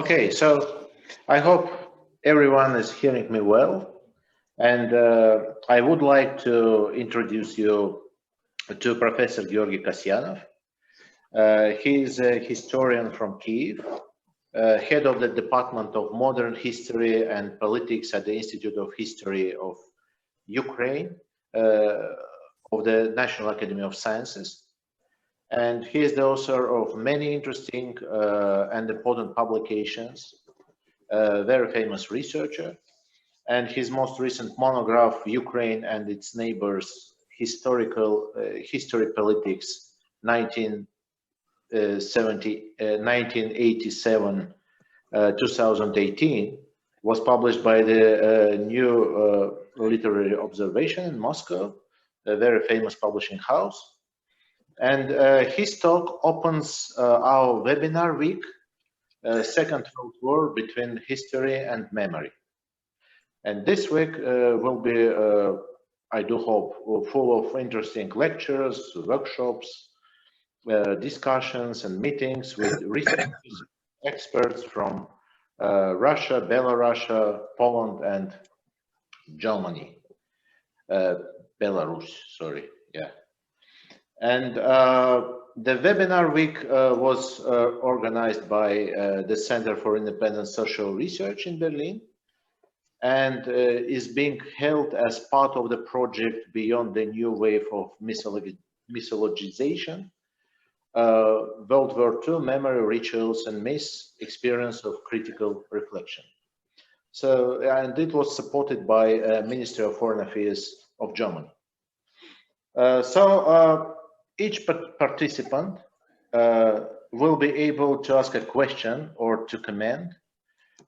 Okay, so I hope everyone is hearing me well, and I would like to introduce you to Professor Georgiy Kasianov. He is a historian from Kiev, head of the Department of Modern History and Politics at the Institute of History of Ukraine of the National Academy of Sciences. And he is the author of many interesting and important publications, a very famous researcher, and his most recent monograph, Ukraine and its Neighbors, History Politics, 1987, 2018, was published by the New Literary Observation in Moscow, a very famous publishing house. And his talk opens our webinar week, Second World War between History and Memory. And this week will be, I do hope, full of interesting lectures, workshops, discussions and meetings with researchers, experts from Russia, Belarus, Poland, and Germany. Belarus, sorry, yeah. And the webinar week was organized by the Center for Independent Social Research in Berlin, and is being held as part of the project Beyond the New Wave of Mythologization, World War II Memory, Rituals and Myths, Experience of Critical Reflection. So, and it was supported by Ministry of Foreign Affairs of Germany. Each participant will be able to ask a question or to comment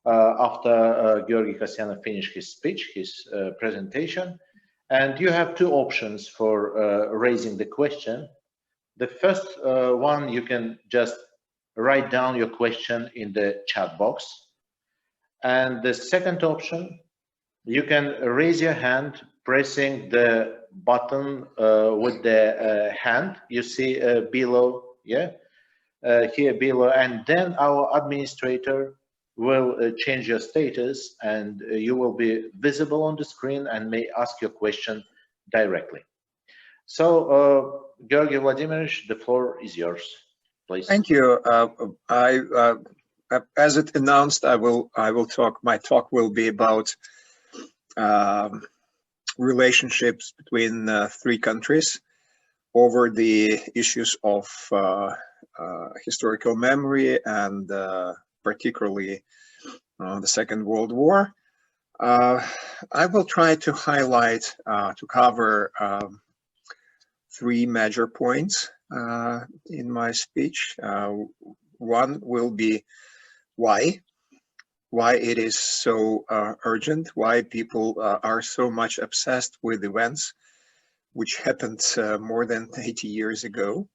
after Georgiy Kasianov finished his speech, his presentation. And you have two options for raising the question. The first one, you can just write down your question in the chat box. And the second option, you can raise your hand pressing the button with the hand you see below, yeah, here below, and then our administrator will change your status and you will be visible on the screen and may ask your question directly. So, Georgiy Vladimirovich, the floor is yours, please. Thank you. As it announced, I will talk. My talk will be about relationships between three countries over the issues of historical memory and particularly the Second World War. I will try to highlight, to cover three major points in my speech. One will be why it is so urgent, why people are so much obsessed with events which happened more than 80 years ago.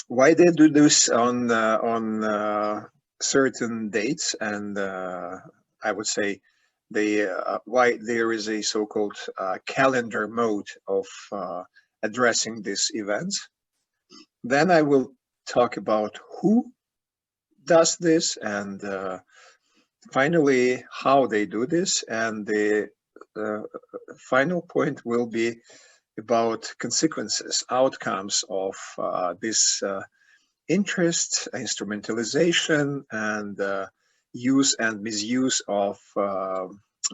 Why they do this on certain dates, and I would say why there is a so-called calendar mode of addressing these events. Then I will talk about who does this, and finally how they do this, and the final point will be about consequences, outcomes of this interest, instrumentalization, and use and misuse of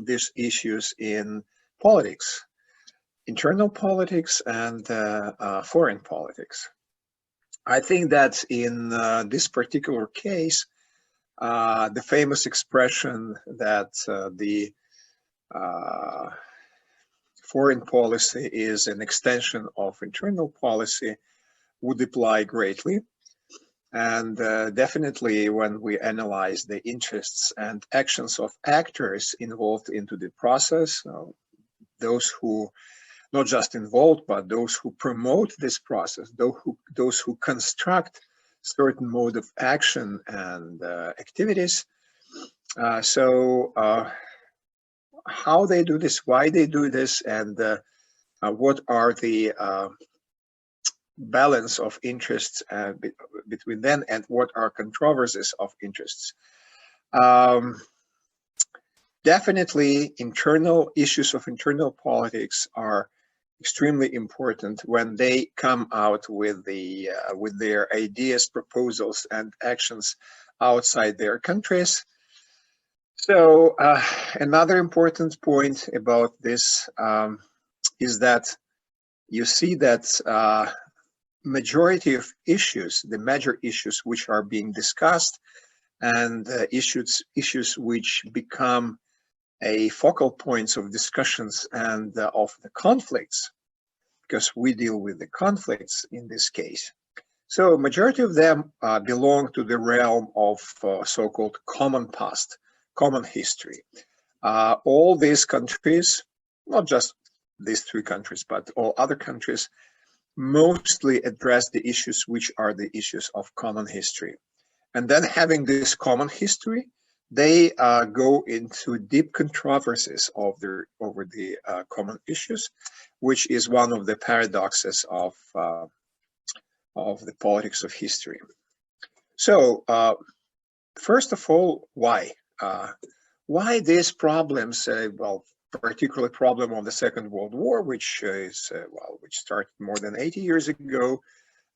these issues in politics, internal politics and foreign politics. I think that in this particular case, the famous expression that the foreign policy is an extension of internal policy would apply greatly. And definitely when we analyze the interests and actions of actors involved into the process, those who not just involved, but those who promote this process, those who construct certain mode of action and activities. How they do this, why they do this, and what are the balance of interests between them, and what are controversies of interests. Definitely, internal issues of internal politics are extremely important when they come out with their ideas, proposals, and actions outside their countries. So another important point about this is that you see that majority of issues, the major issues which are being discussed, and issues which become a focal points of discussions and of the conflicts, because we deal with the conflicts in this case. So majority of them belong to the realm of so-called common past, common history. All these countries, not just these three countries, but all other countries, mostly address the issues which are the issues of common history. And then having this common history, they go into deep controversies over the common issues, which is one of the paradoxes of the politics of history. So, first of all, why? Why these problems? Well, particular problem of the Second World War, which which started more than 80 years ago,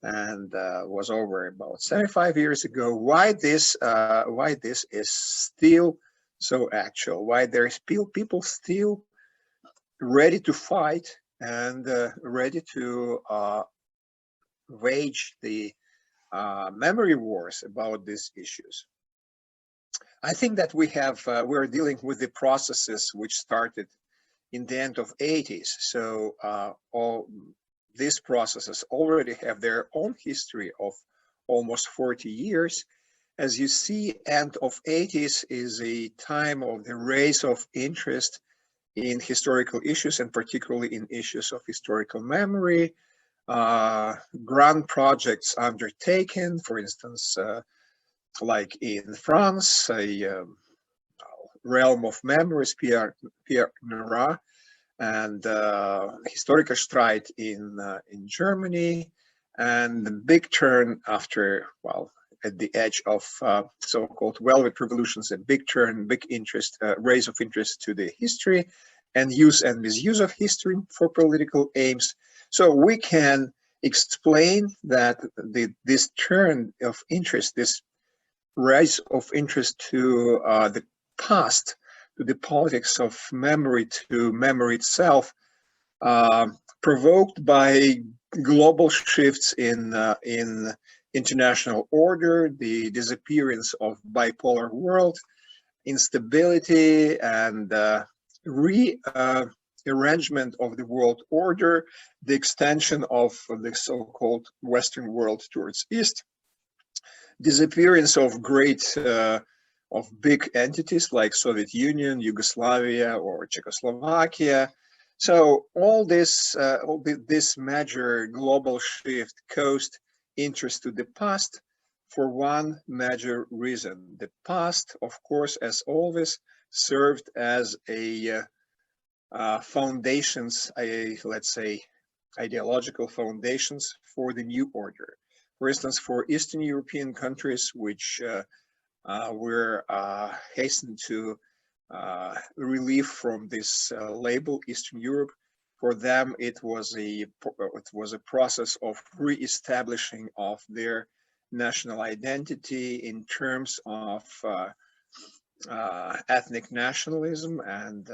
and was over about 75 years ago. Why this is still so actual? Why there's people still ready to fight and ready to wage the memory wars about these issues? I think that we're dealing with the processes which started in the end of 80s. So all these processes already have their own history of almost 40 years. As you see, end of 80s is a time of the rise of interest in historical issues, and particularly in issues of historical memory. Grand projects undertaken, for instance, like in France, a realm of memories, Pierre Nora, and historical stride in Germany, and the big turn after, well, at the edge of so-called Velvet revolutions, a big turn, big interest, rise of interest to the history and use and misuse of history for political aims. So we can explain that this turn of interest, this rise of interest to the past, to the politics of memory, to memory itself, provoked by global shifts in international order, the disappearance of bipolar world, instability, and rearrangement of the world order, the extension of the so-called Western world towards East, disappearance of of big entities like Soviet Union, Yugoslavia, or Czechoslovakia. So all this major global shift caused interest to the past for one major reason. The past, of course, as always, served as a foundations, let's say, ideological foundations for the new order. For instance, for Eastern European countries, which were hastened to relief from this label, Eastern Europe, for them it was a process of re-establishing of their national identity in terms of ethnic nationalism and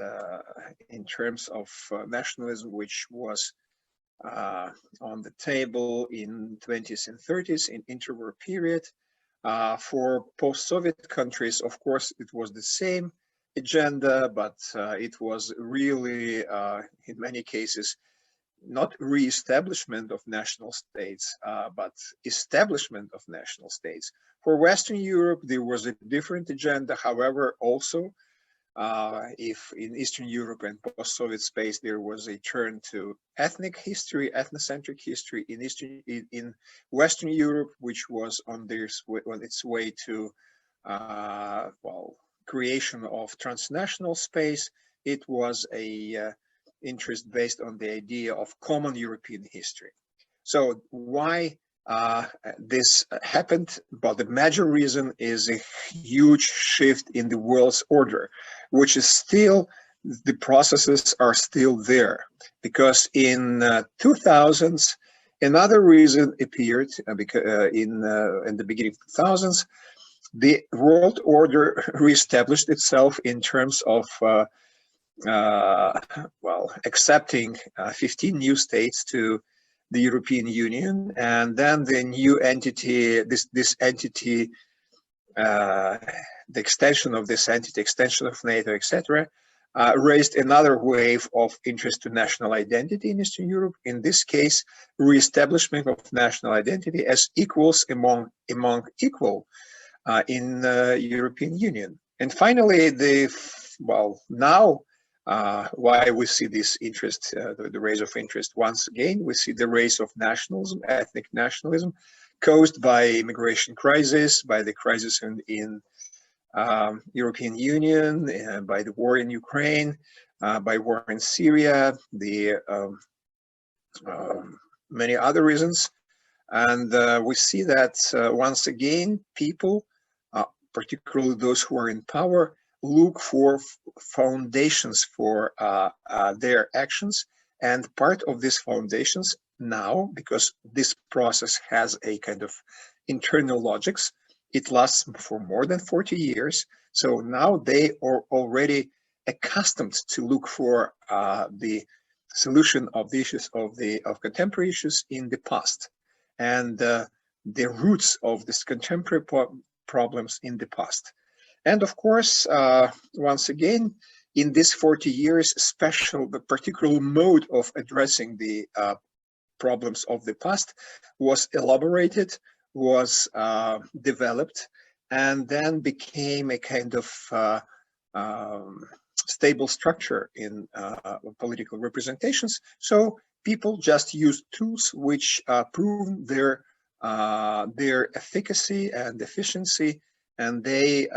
in terms of nationalism which was on the table in 20s and 30s in interwar period. For post-Soviet countries, of course, it was the same agenda, but it was really, in many cases, not re-establishment of national states, but establishment of national states. For Western Europe, there was a different agenda. However, also, if in Eastern Europe and post-Soviet space there was a turn to ethnic history, ethnocentric history in Western Europe, which was on its way to well, creation of transnational space, it was a interest based on the idea of common European history. So why this happened, but the major reason is a huge shift in the world's order, which is still, the processes are still there, because in 2000s, another reason appeared in the beginning of 2000s. The world order reestablished itself in terms of accepting 15 new states to the European Union, and then the new entity, this entity, the extension of this entity, extension of NATO, etc., raised another wave of interest to national identity in Eastern Europe. In this case, reestablishment of national identity as equals among equal in the European Union. And finally, now why we see this interest, the rise of interest. Once again, we see the rise of nationalism, ethnic nationalism, caused by immigration crisis, by the crisis in European Union, by the war in Ukraine, by war in Syria, the many other reasons. And we see that once again, people, particularly those who are in power, look for foundations for their actions. And part of these foundations now, because this process has a kind of internal logics, it lasts for more than 40 years. So now they are already accustomed to look for the solution of the issues of contemporary issues in the past, and the roots of this contemporary problems in the past. And of course, once again, in these 40 years, the particular mode of addressing the problems of the past was elaborated, was developed, and then became a kind of stable structure in political representations. So people just use tools which prove their efficacy and efficiency, and they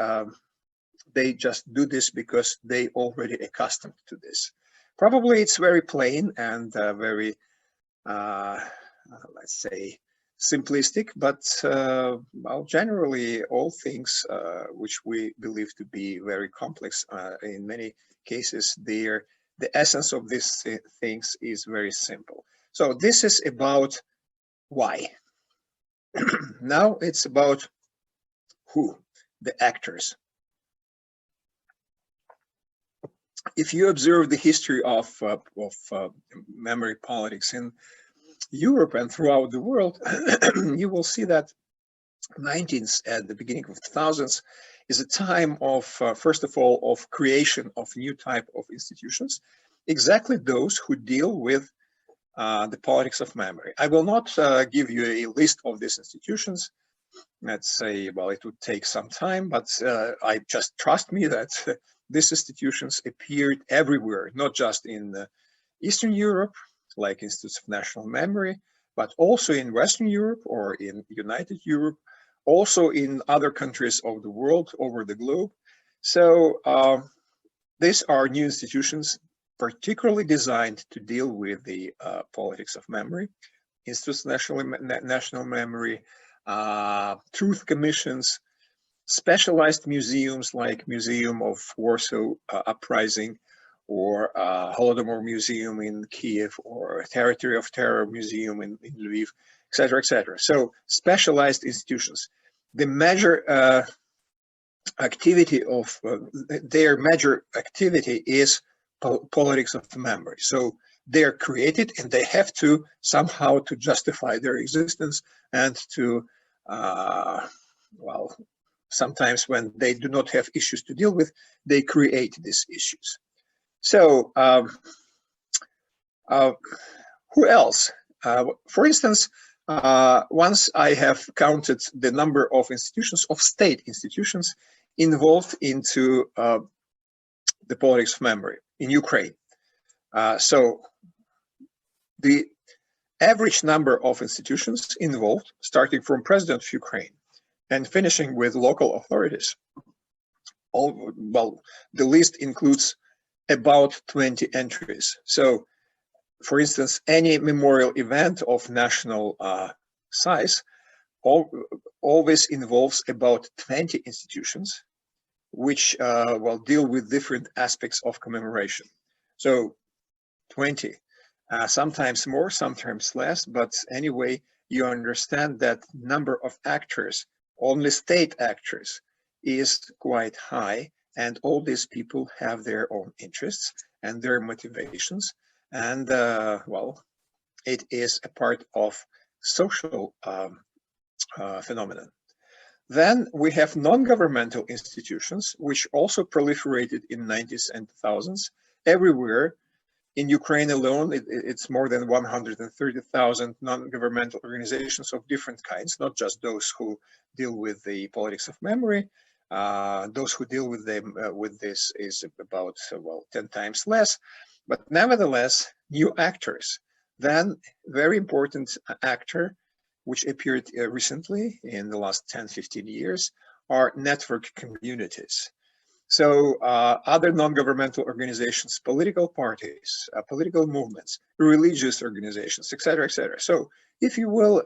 just do this because they already accustomed to this. Probably it's very plain and very, let's say, simplistic, but well, generally all things which we believe to be very complex, in many cases, the essence of these things is very simple. So this is about why. Now it's about who, the actors. If you observe the history of memory politics in Europe and throughout the world, you will see that 19th at the beginning of the 2000s is a time of, first of all, of creation of new type of institutions, exactly those who deal with the politics of memory. I will not give you a list of these institutions. Let's say, well, it would take some time, but I just trust me that these institutions appeared everywhere, not just in Eastern Europe, like Institutes of National Memory, but also in Western Europe or in United Europe, also in other countries of the world, over the globe. So these are new institutions particularly designed to deal with the politics of memory. Institutes of National Memory, truth commissions, specialized museums like Museum of Warsaw Uprising, or Holodomor Museum in Kiev, or Territory of Terror Museum in Lviv, etc., etc. So specialized institutions. The major activity of their major activity is politics of memory. So they're created and they have to somehow to justify their existence and to, well, sometimes when they do not have issues to deal with, they create these issues. So who else? For instance, once I have counted the number of institutions, of state institutions involved into the politics of memory in Ukraine. So the average number of institutions involved, starting from President of Ukraine and finishing with local authorities, well, the list includes about 20 entries. So, for instance, any memorial event of national size, always involves about 20 institutions, which will deal with different aspects of commemoration. So 20, sometimes more, sometimes less, but anyway, you understand that number of actors, only state actors, is quite high, and all these people have their own interests and their motivations, and well, it is a part of social phenomenon. Then we have non-governmental institutions, which also proliferated in 90s and 2000s everywhere. In Ukraine alone, it's more than 130,000 non-governmental organizations of different kinds, not just those who deal with the politics of memory. Those who deal with them with this is about, well, 10 times less, but nevertheless, new actors. Then very important actor, which appeared recently in the last 10-15 years, are network communities. So other non-governmental organizations, political parties, political movements, religious organizations, etc., etc. So if you will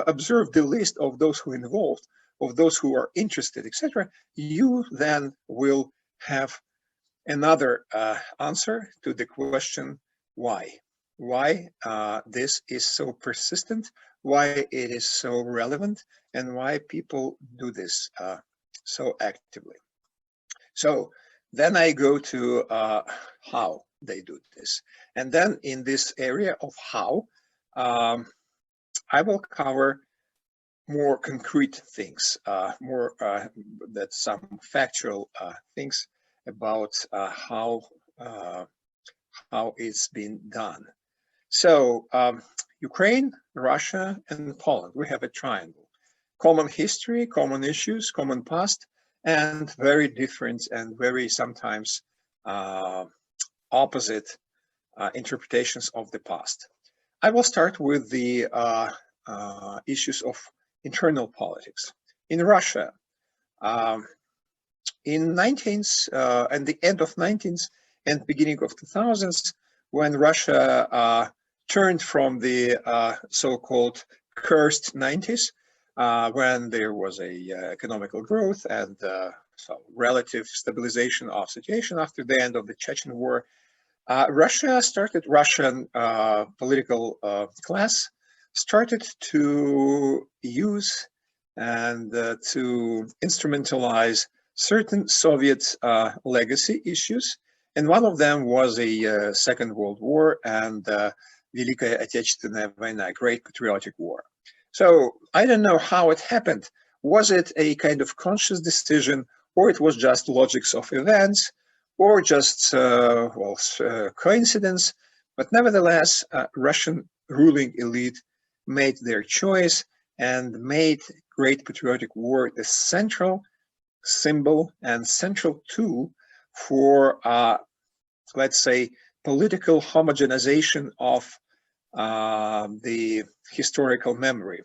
observe the list of those who are involved, of those who are interested, etc., you then will have another answer to the question, why? Why this is so persistent, why it is so relevant, and why people do this so actively. So then I go to how they do this. And then in this area of how, I will cover more concrete things, that some factual things about how it's been done. So Ukraine, Russia, and Poland, we have a triangle. Common history, common issues, common past, and very different and very sometimes opposite interpretations of the past. I will start with the issues of internal politics. In Russia, in 19th and the end of 19th and beginning of 2000s, when Russia turned from the so-called cursed 90s, when there was a economical growth and so relative stabilization of situation after the end of the Chechen War, Russian political class started to use and to instrumentalize certain Soviet legacy issues. And one of them was a Second World War and Великая Отечественная война, Great Patriotic War. So I don't know how it happened. Was it a kind of conscious decision, or it was just logics of events, or just coincidence? But nevertheless, Russian ruling elite made their choice and made Great Patriotic War the central symbol and central tool for, let's say, political homogenization of the historical memory.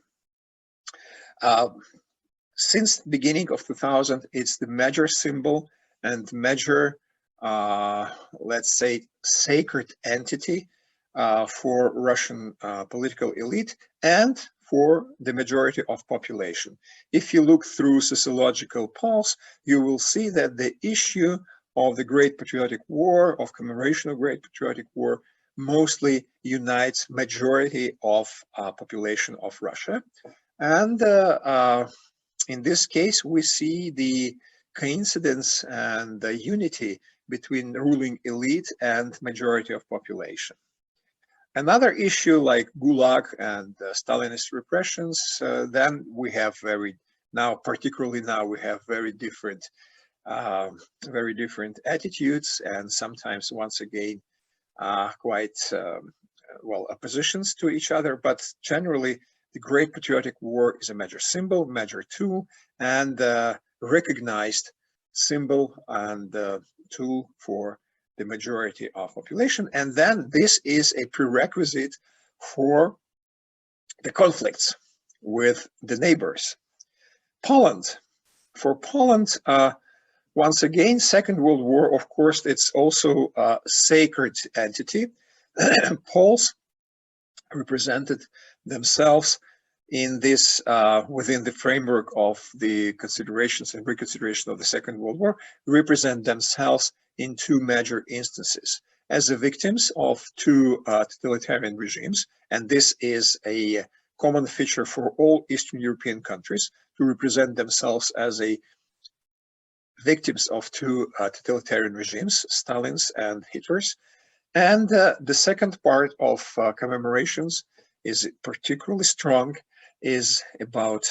Since the beginning of 2000, it's the major symbol and major, let's say, sacred entity for Russian political elite and for the majority of population. If you look through sociological polls, you will see that the issue of the Great Patriotic War, of commemoration of Great Patriotic War, mostly unites majority of population of Russia. And in this case, we see the coincidence and the unity between ruling elite and majority of population. Another issue like Gulag and Stalinist repressions, then we have particularly now we have very different attitudes, and sometimes once again quite oppositions to each other. But generally, the Great Patriotic War is a major symbol, major tool, and recognized symbol and tool for the majority of population. And then this is a prerequisite for the conflicts with the neighbors. Poland. For Poland, once again, Second World War, of course, it's also a sacred entity. Poles represented themselves in this, within the framework of the considerations and reconsideration of the Second World War, represent themselves in two major instances as the victims of two totalitarian regimes. And this is a common feature for all Eastern European countries, to represent themselves as a victims of two totalitarian regimes, Stalin's and Hitler's. And the second part of commemorations is particularly strong, is about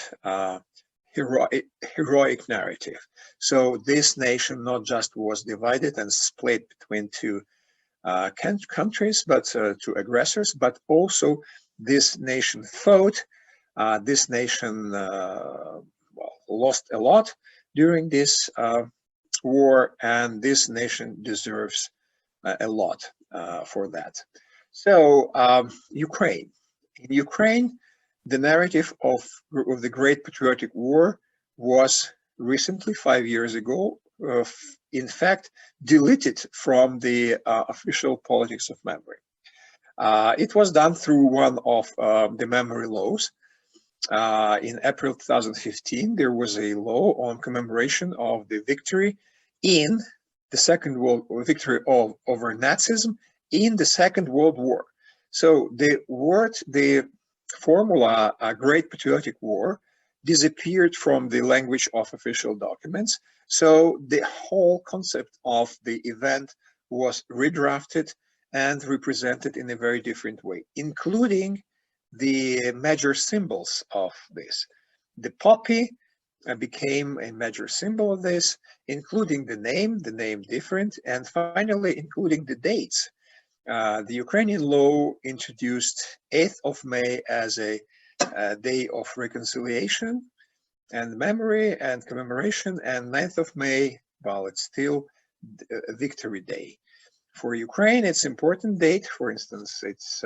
heroic narrative. So this nation not just was divided and split between two countries, but two aggressors, but also this nation fought. This nation lost a lot during this war, and this nation deserves a lot for that. So Ukraine. In Ukraine, the narrative of the Great Patriotic War was recently, 5 years ago, in fact, deleted from the official politics of memory. It was done through one of the memory laws. In April 2015, there was a law on commemoration of the victory in the Second World War, victory over Nazism in the Second World War. So the word, the formula, a Great Patriotic War, disappeared from the language of official documents. So the whole concept of the event was redrafted and represented in a very different way, including the major symbols of this. The poppy became a major symbol of this, including the name different, and finally including the dates. The Ukrainian law introduced 8th of May as a day of reconciliation and memory and commemoration, and 9th of May, well, it's still a victory day. For Ukraine, it's an important date. For instance, it's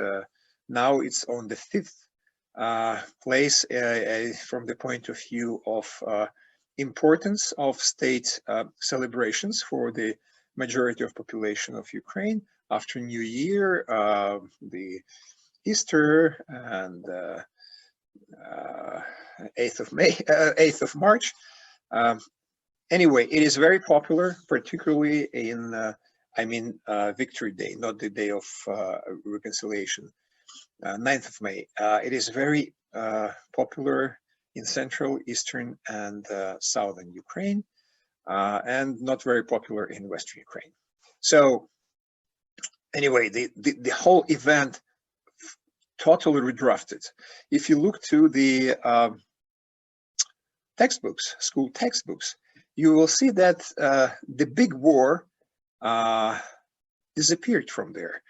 now it's on the 5th place from the point of view of importance of state celebrations for the majority of population of Ukraine. After New Year, the Easter, and 8th of May, 8th of March. Anyway, it is very popular, particularly in, Victory Day, not the day of reconciliation, 9th of May. It is very popular in Central, Eastern, and Southern Ukraine, and not very popular in Western Ukraine. So anyway, the whole event totally redrafted. If you look to the textbooks, school textbooks, you will see that the big war disappeared from there.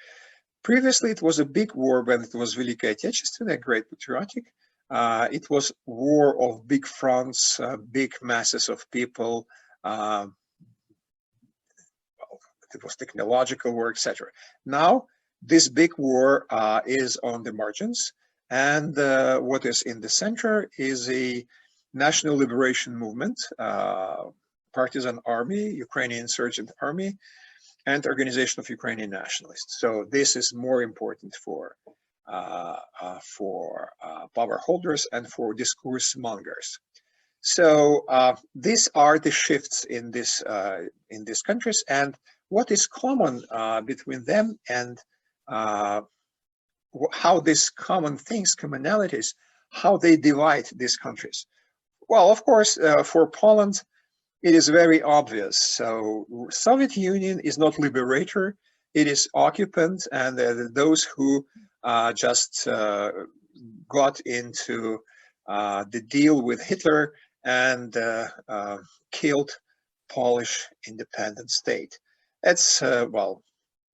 Previously, it was a big war when it was Великая Отечественная, Great Patriotic. It was war of big fronts, big masses of people. It was technological war, etc. Now, this big war is on the margins, and what is in the center is a national liberation movement, partisan army, Ukrainian insurgent army, and organization of Ukrainian nationalists. So this is more important for power holders and for discourse mongers. So these are the shifts in these countries, and what is common between them, and how these common things, commonalities, how they divide these countries. Well, of course, for Poland, it is very obvious. So Soviet Union is not liberator, it is occupant, and those who just got into the deal with Hitler and killed Polish independent state. That's, well,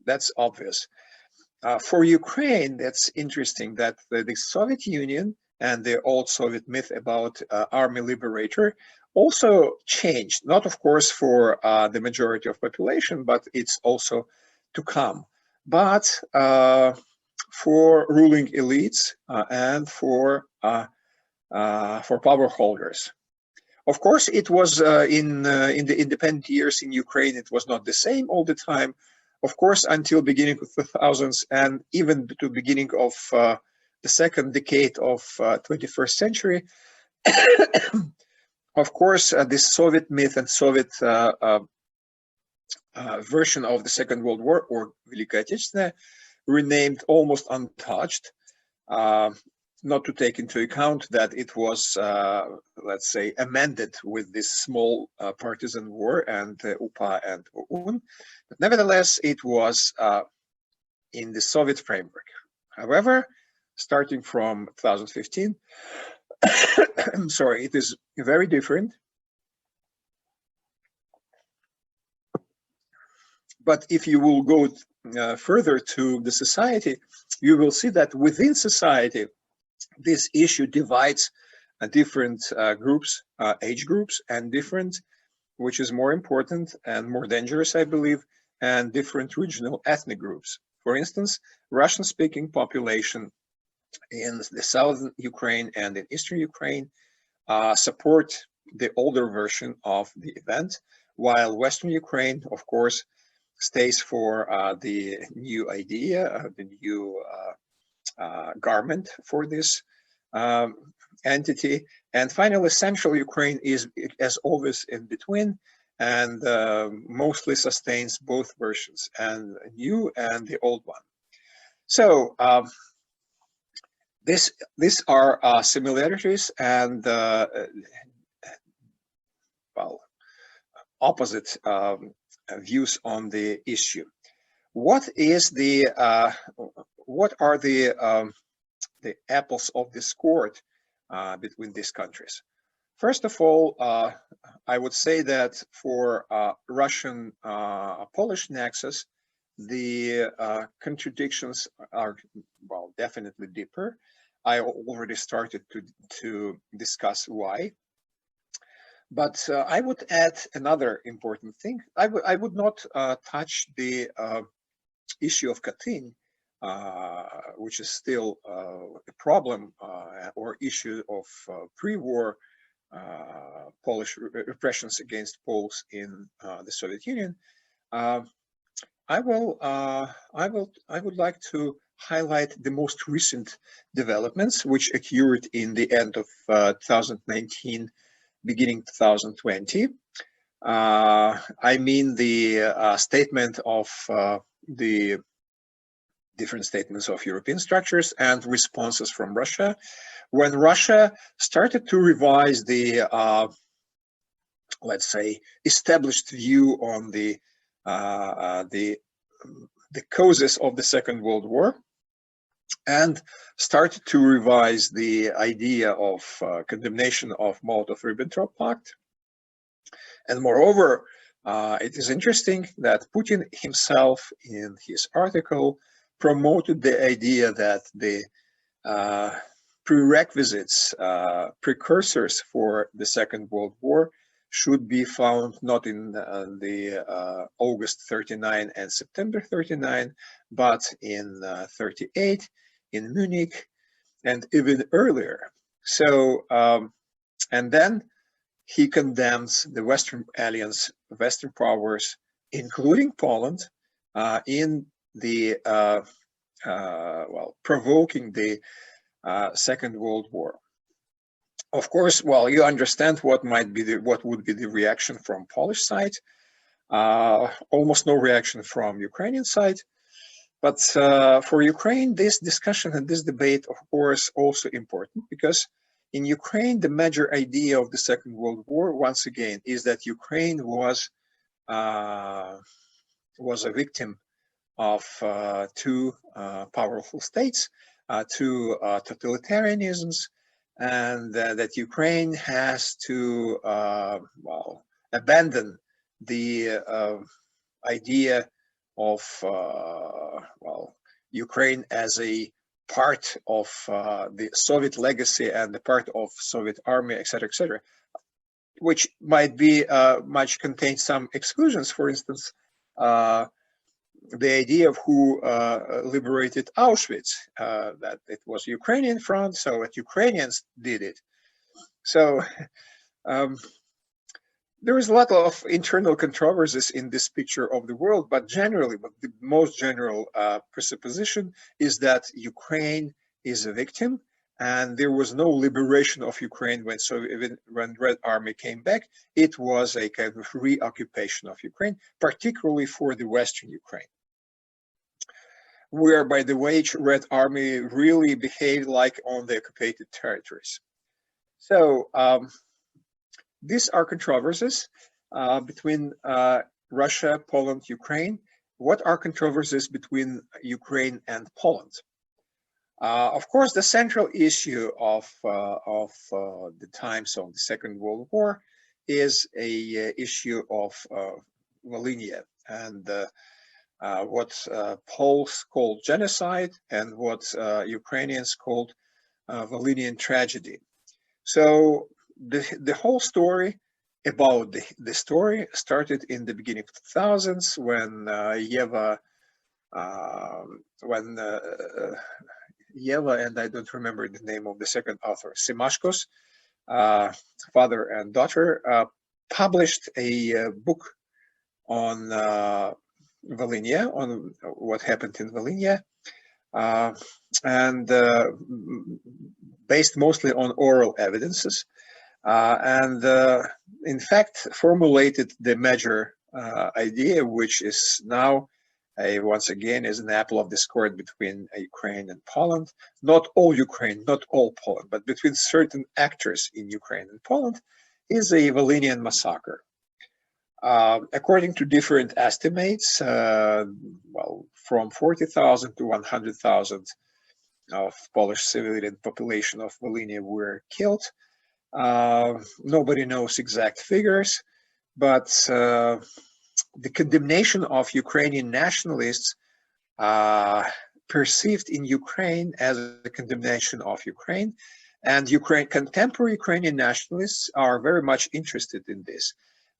that's obvious. For Ukraine, that's interesting that the Soviet Union and the old Soviet myth about army liberator also changed, not of course for the majority of population, but it's also to come. But for ruling elites and for power holders. Of course, it was in the independent years in Ukraine, it was not the same all the time. Of course, until beginning of the 2000s and even to beginning of the second decade of 21st century, of course, this Soviet myth and Soviet version of the Second World War, or Великая Отечественная, renamed almost untouched, not to take into account that it was, let's say, amended with this small partisan war and UPA and UN. But nevertheless, it was in the Soviet framework. However, starting from 2015, I'm sorry, it is very different. But if you will go further to the society, you will see that within society, this issue divides different groups, age groups, and different, which is more important and more dangerous, I believe, and different regional ethnic groups. For instance, Russian-speaking population in the southern Ukraine and in eastern Ukraine support the older version of the event, while Western Ukraine, of course, stays for the new idea, the new garment for this entity. And finally, Central Ukraine is, as always, in between, and mostly sustains both versions, and new and the old one. So these are similarities and well, opposite views on the issue. What is the what are the apples of discord between these countries? First of all, I would say that for Russian-Polish nexus, the contradictions are, well, definitely deeper. I already started to discuss why. But I would add another important thing. I would not touch the issue of Katyn, which is still a problem or issue of pre-war Polish repressions against Poles in the Soviet Union. I would like to highlight the most recent developments which occurred in the end of 2019, beginning 2020. I mean the statement of the different statements of European structures and responses from Russia, when Russia started to revise the, let's say, established view on the causes of the Second World War, and started to revise the idea of condemnation of Molotov-Ribbentrop Pact. And moreover, it is interesting that Putin himself, in his article, promoted the idea that the prerequisites, precursors for the Second World War should be found not in the August 39 and September 39, but in 38, in Munich, and even earlier. So, and then he condemns the Western Alliance, Western powers, including Poland, in the, well, provoking the Second World War. Of course, well, you understand what might be what would be the reaction from Polish side. Almost no reaction from Ukrainian side. But for Ukraine, this discussion and this debate, of course, also important, because in Ukraine, the major idea of the Second World War, once again, is that Ukraine was a victim of two powerful states, two totalitarianisms, and that Ukraine has to, well, abandon the idea of, well, Ukraine as a part of the Soviet legacy and the part of Soviet army, etc., which might be might contain some exclusions. For instance, the idea of who liberated Auschwitz, that it was Ukrainian front, so that Ukrainians did it. So there is a lot of internal controversies in this picture of the world, but generally, but the most general presupposition is that Ukraine is a victim, and there was no liberation of Ukraine when Red Army came back. It was a kind of reoccupation of Ukraine, particularly for the Western Ukraine, where, by the way, Red Army really behaved like on the occupied territories. So these are controversies between Russia, Poland, Ukraine. What are controversies between Ukraine and Poland? Of course, the central issue of the times of the Second World War is a issue of Volhynia and what Poles called genocide and what Ukrainians called Volhynian tragedy. So the whole story about the story started in the beginning of the 2000s when Yeva, and I don't remember the name of the second author, Simashkos, father and daughter, published a book on Volhynia, on what happened in Volhynia, and based mostly on oral evidences, and in fact formulated the major idea, which is now once again is an apple of discord between Ukraine and Poland. Not all Ukraine, not all Poland, but between certain actors in Ukraine and Poland, is a Volhynian massacre. According to different estimates, well, from 40,000 to 100,000 of Polish civilian population of Volhynia were killed. Nobody knows exact figures, but the condemnation of Ukrainian nationalists perceived in Ukraine as a condemnation of Ukraine, and contemporary Ukrainian nationalists are very much interested in this.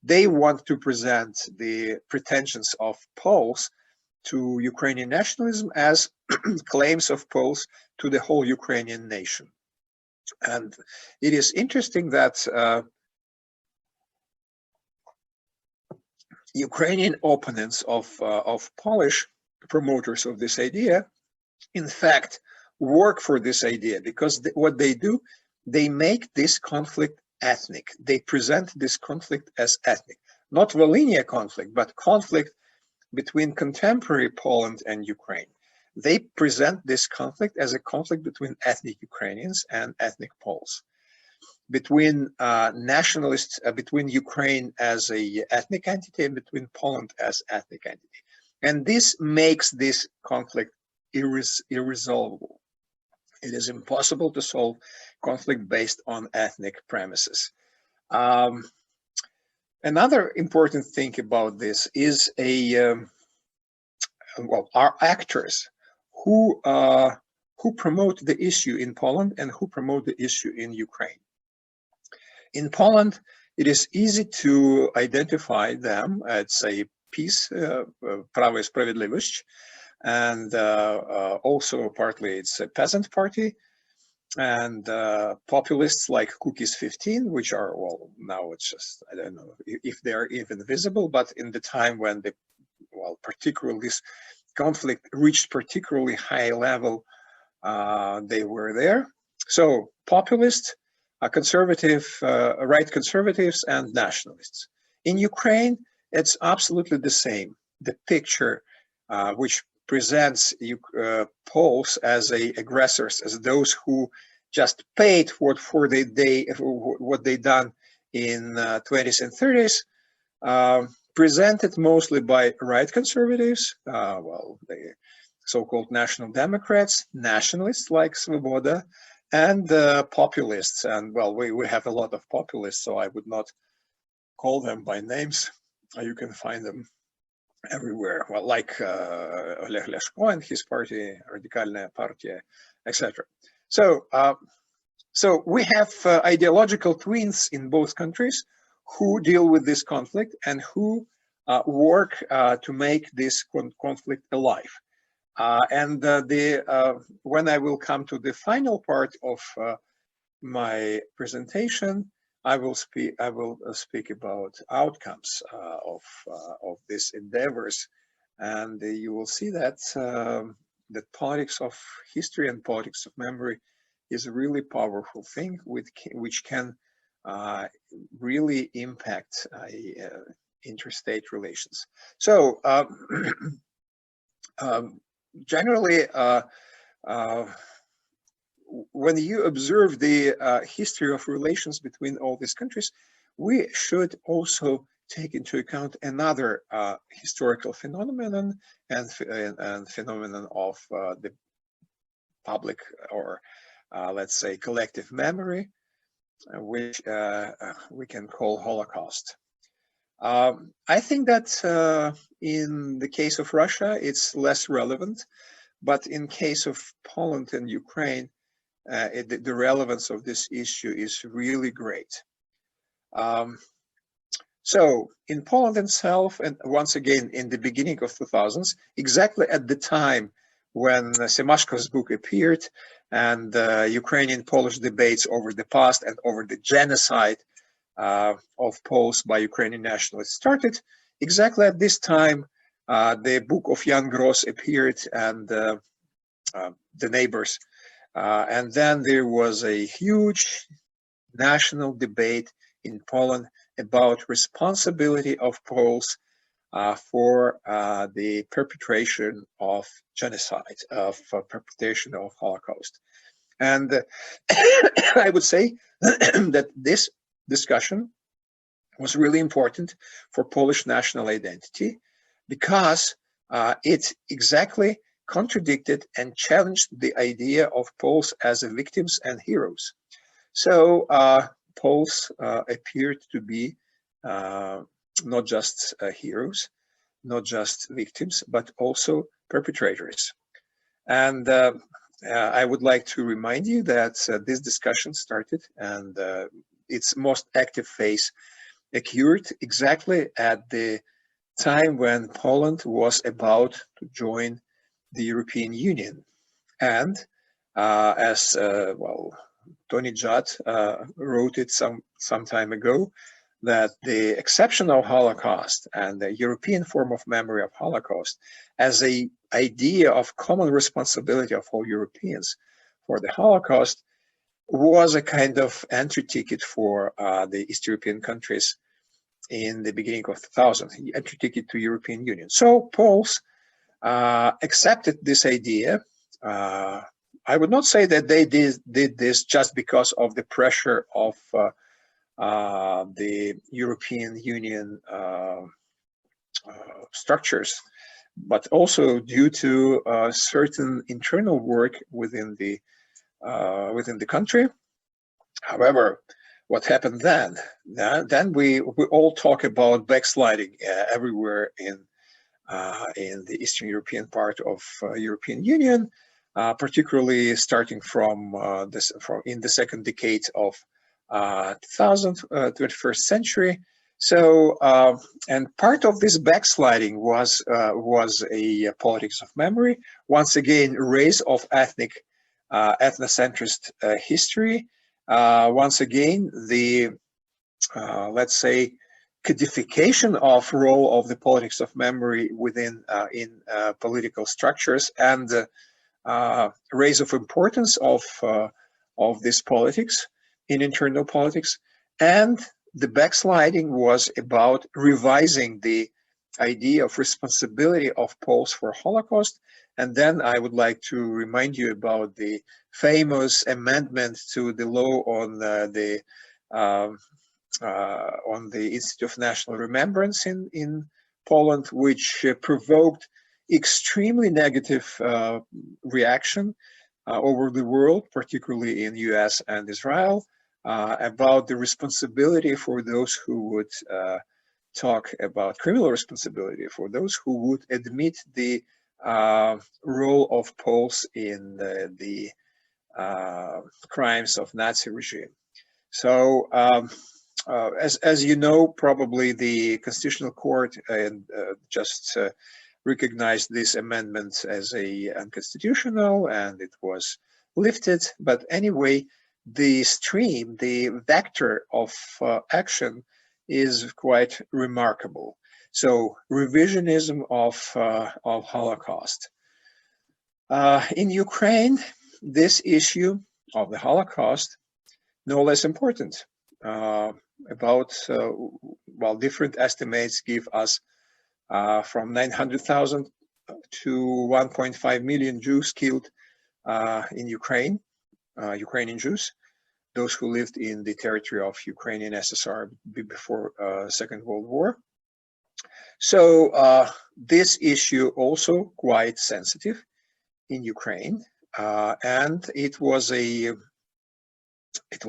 They want to present the pretensions of Poles to Ukrainian nationalism as claims of Poles to the whole Ukrainian nation. And it is interesting that Ukrainian opponents of Polish promoters of this idea, in fact, work for this idea, because what they do, they make this conflict ethnic. They present this conflict as ethnic, not Volhynia conflict, but conflict between contemporary Poland and Ukraine. They present this conflict as a conflict between ethnic Ukrainians and ethnic Poles, between nationalists, between Ukraine as a ethnic entity and between Poland as ethnic entity. And this makes this conflict irresolvable. It is impossible to solve conflict based on ethnic premises. Another important thing about this is are actors who promote the issue in Poland and who promote the issue in Ukraine. In Poland, it is easy to identify them. It's a PiS, Prawo i Sprawiedliwość, and also partly it's a peasant party, and populists like Cookies 15, which are, well, now it's just, I don't know if they are even visible, but in the time when particularly this conflict reached particularly high level, they were there. So populists, conservative, right conservatives and nationalists. In Ukraine, it's absolutely the same. The picture which presents Poles as aggressors, as those who just paid what they done in 20s and 30s, presented mostly by right conservatives, the so-called national Democrats, nationalists like Svoboda, and populists. And well, we have a lot of populists, so I would not call them by names. You can find them everywhere, well, like Oleg Leshko and his party, Radikalная Partia, etc. So we have ideological twins in both countries who deal with this conflict and who work to make this conflict alive. And when I will come to the final part of my presentation, I will speak about outcomes of these endeavors, and you will see that that politics of history and politics of memory is a really powerful thing which can really impact interstate relations. So generally, when you observe the history of relations between all these countries, we should also take into account another historical phenomenon and phenomenon of the public or let's say collective memory, which we can call Holocaust. I think that in the case of Russia, it's less relevant, but in case of Poland and Ukraine, the relevance of this issue is really great. So in Poland itself, and once again in the beginning of 2000s, exactly at the time when Semashko's book appeared and Ukrainian Polish debates over the past and over the genocide of Poles by Ukrainian nationalists started, exactly at this time the book of Jan Gross appeared and The Neighbors. And then there was a huge national debate in Poland about responsibility of Poles for the perpetration of genocide, of perpetration of Holocaust. And I would say that this discussion was really important for Polish national identity because it exactly contradicted and challenged the idea of Poles as victims and heroes. So Poles appeared to be not just heroes, not just victims, but also perpetrators. And I would like to remind you that this discussion started and its most active phase occurred exactly at the time when Poland was about to join the European Union. And as well, Tony Judd wrote it some time ago, that the exceptional Holocaust and the European form of memory of Holocaust as an idea of common responsibility of all Europeans for the Holocaust was a kind of entry ticket for the East European countries in the beginning of 2000, entry ticket to European Union. So Poles accepted this idea. I would not say that they did this just because of the pressure of the European Union structures, but also due to certain internal work within the country. However, what happened then? Then we all talk about backsliding everywhere in the Eastern European part of European Union, particularly starting from in the second decade of 21st century. So, and part of this backsliding was a politics of memory. Once again, race of ethnocentrist history. Once again, the let's say codification of role of the politics of memory within in political structures and raise of importance of this politics in internal politics. And the backsliding was about revising the idea of responsibility of Poles for Holocaust. And then I would like to remind you about the famous amendment to the law on the Institute of National Remembrance in Poland, which provoked extremely negative reaction over the world, particularly in US and Israel, about the responsibility for those who would talk about criminal responsibility, for those who would admit the role of Poles in the crimes of Nazi regime. So as you know, probably the Constitutional Court just recognized this amendment as unconstitutional, and it was lifted. But anyway, the stream, the vector of action is quite remarkable. So revisionism of Holocaust. In Ukraine, this issue of the Holocaust, no less important. Well, different estimates give us from 900,000 to 1.5 million Jews killed in Ukraine, Ukrainian Jews, those who lived in the territory of Ukrainian SSR before Second World War. So this issue also quite sensitive in Ukraine, and it was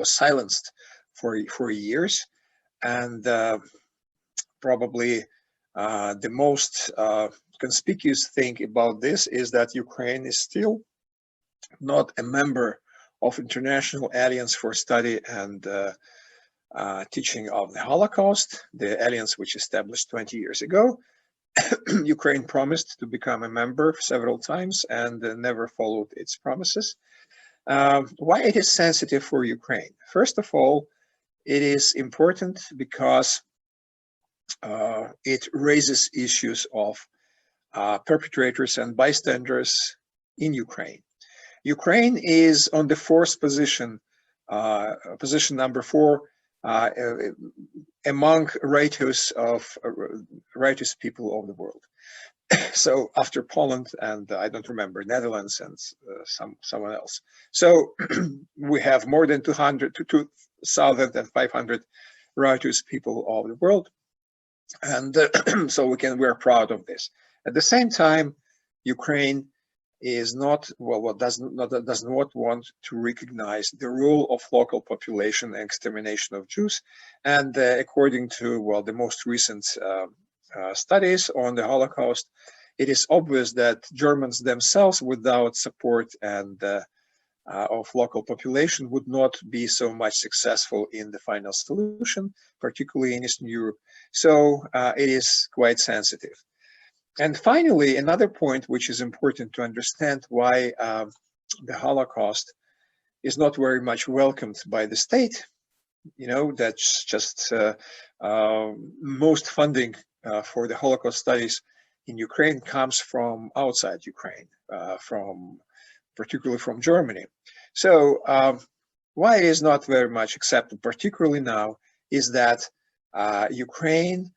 silenced for years, and probably the most conspicuous thing about this is that Ukraine is still not a member of International Alliance for Study and Teaching of the Holocaust, the alliance which established 20 years ago. Ukraine promised to become a member several times and never followed its promises. Why it is sensitive for Ukraine? First of all, it is important because it raises issues of perpetrators and bystanders in Ukraine. Ukraine is on the fourth position, position number 4, among righteous people of the world. So after Poland and I don't remember, Netherlands and someone else. So we have more than 2,500 righteous people of the world, and so we're proud of this. At the same time, Ukraine is not does not want to recognize the role of local population and extermination of Jews, and according to the most recent studies on the Holocaust, it is obvious that Germans themselves, without support and of local population, would not be so much successful in the final solution, particularly in Eastern Europe. So it is quite sensitive. And finally, another point which is important to understand why the Holocaust is not very much welcomed by the state. That's just most funding for the Holocaust studies in Ukraine comes from outside Ukraine, particularly from Germany. So why it is not very much accepted, particularly now, is that Ukraine,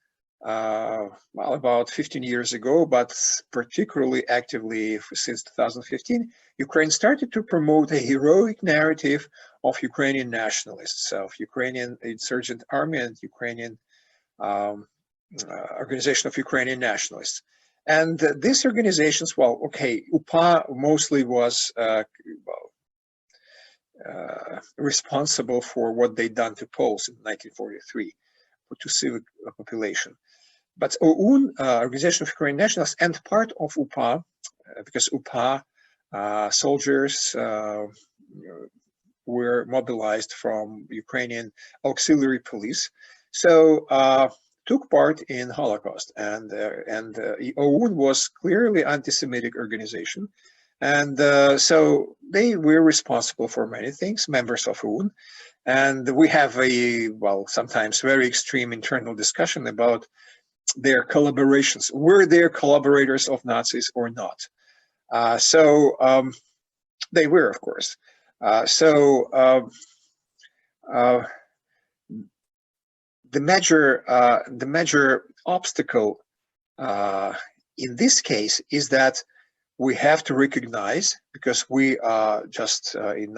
about 15 years ago, but particularly actively since 2015, Ukraine started to promote a heroic narrative of Ukrainian nationalists, of Ukrainian insurgent army and Ukrainian organization of Ukrainian nationalists. And these organizations, UPA mostly was responsible for what they done to Poles in 1943, to civic population. But OUN, Organization of Ukrainian Nationalists, and part of UPA, because UPA soldiers were mobilized from Ukrainian auxiliary police, so took part in Holocaust, and OUN was clearly anti-Semitic organization, and so they were responsible for many things, members of OUN, and we have a sometimes very extreme internal discussion about their collaborations. Were they collaborators of Nazis or not? So they were, of course. The major obstacle in this case is that we have to recognize, because we just in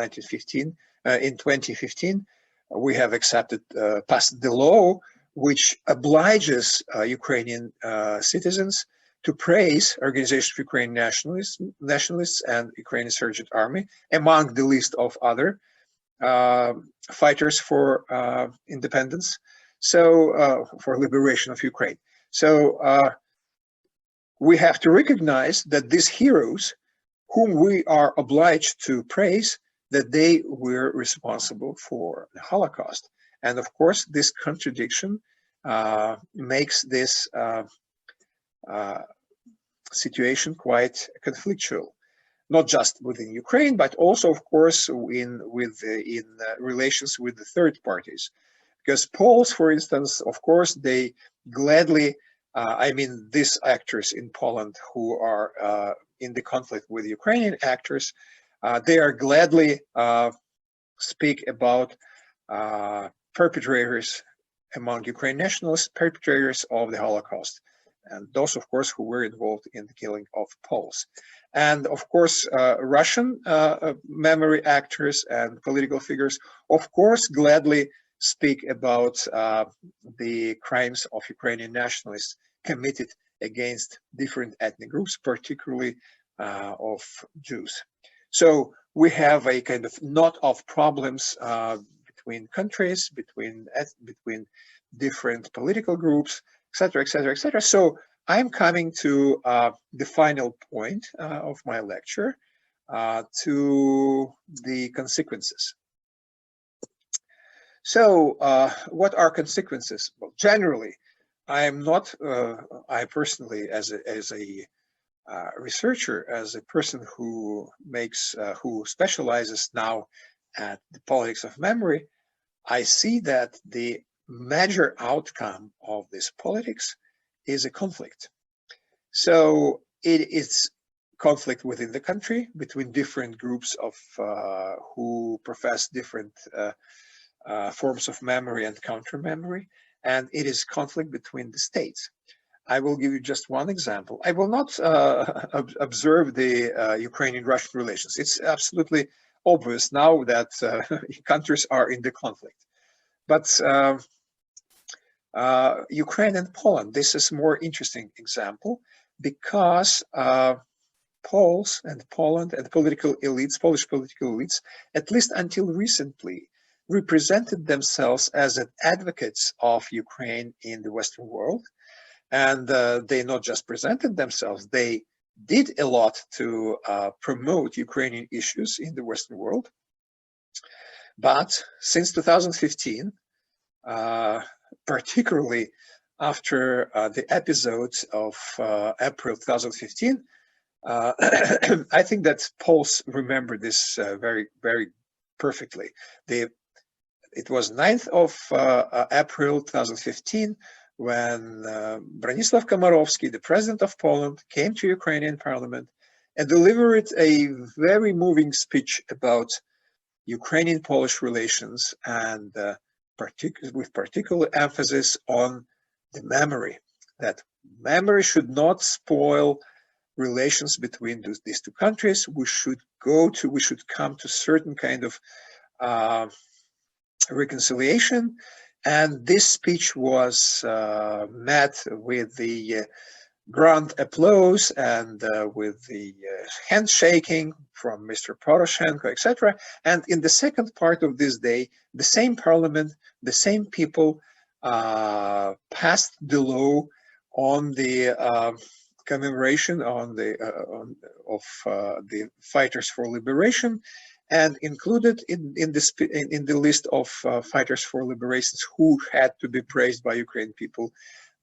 2015, we have passed the law which obliges Ukrainian citizens to praise Organization of Ukrainian Nationalists and Ukrainian Insurgent Army among the list of other fighters for independence, so for liberation of Ukraine. So we have to recognize that these heroes, whom we are obliged to praise, that they were responsible for the Holocaust. And of course, this contradiction makes this situation quite conflictual, not just within Ukraine, but also, of course, in relations with the third parties. Because Poles, for instance, of course, they gladly, these actors in Poland who are in the conflict with Ukrainian actors, they are gladly speak about perpetrators among Ukrainian nationalists, perpetrators of the Holocaust, and those, of course, who were involved in the killing of Poles. And of course, Russian memory actors and political figures, of course, gladly speak about the crimes of Ukrainian nationalists committed against different ethnic groups, particularly of Jews. So we have a kind of knot of problems between countries, between different political groups, etc., etc., etc. So I'm coming to the final point of my lecture, to the consequences. So what are consequences? Well, generally, I'm not, I personally, as a researcher, as a person who who specializes now at the politics of memory, I see that the major outcome of this politics is a conflict. So it is conflict within the country between different groups of who profess different forms of memory and counter memory, and it is conflict between the states. I will give you just one example. I will not observe the Ukrainian-Russian relations. It's absolutely obvious now that countries are in the conflict. But Ukraine and Poland, this is a more interesting example because Poles and Poland and political elites, Polish political elites, at least until recently, represented themselves as advocates of Ukraine in the Western world. And they not just presented themselves, they did a lot to promote Ukrainian issues in the Western world. But since 2015, particularly after the episodes of April 2015, I think that Poles remember this very, very perfectly. It was 9th of April 2015 when Bronisław Komorowski, the president of Poland, came to Ukrainian parliament and delivered a very moving speech about Ukrainian-Polish relations, and with particular emphasis on the memory, that memory should not spoil relations between these two countries. We should come to certain kind of reconciliation. And this speech was met with the grand applause and with the handshaking from Mr. Poroshenko, etc. And in the second part of this day, the same parliament, the same people passed the law on the commemoration of the fighters for liberation, and included in the list of fighters for liberation who had to be praised by Ukrainian people,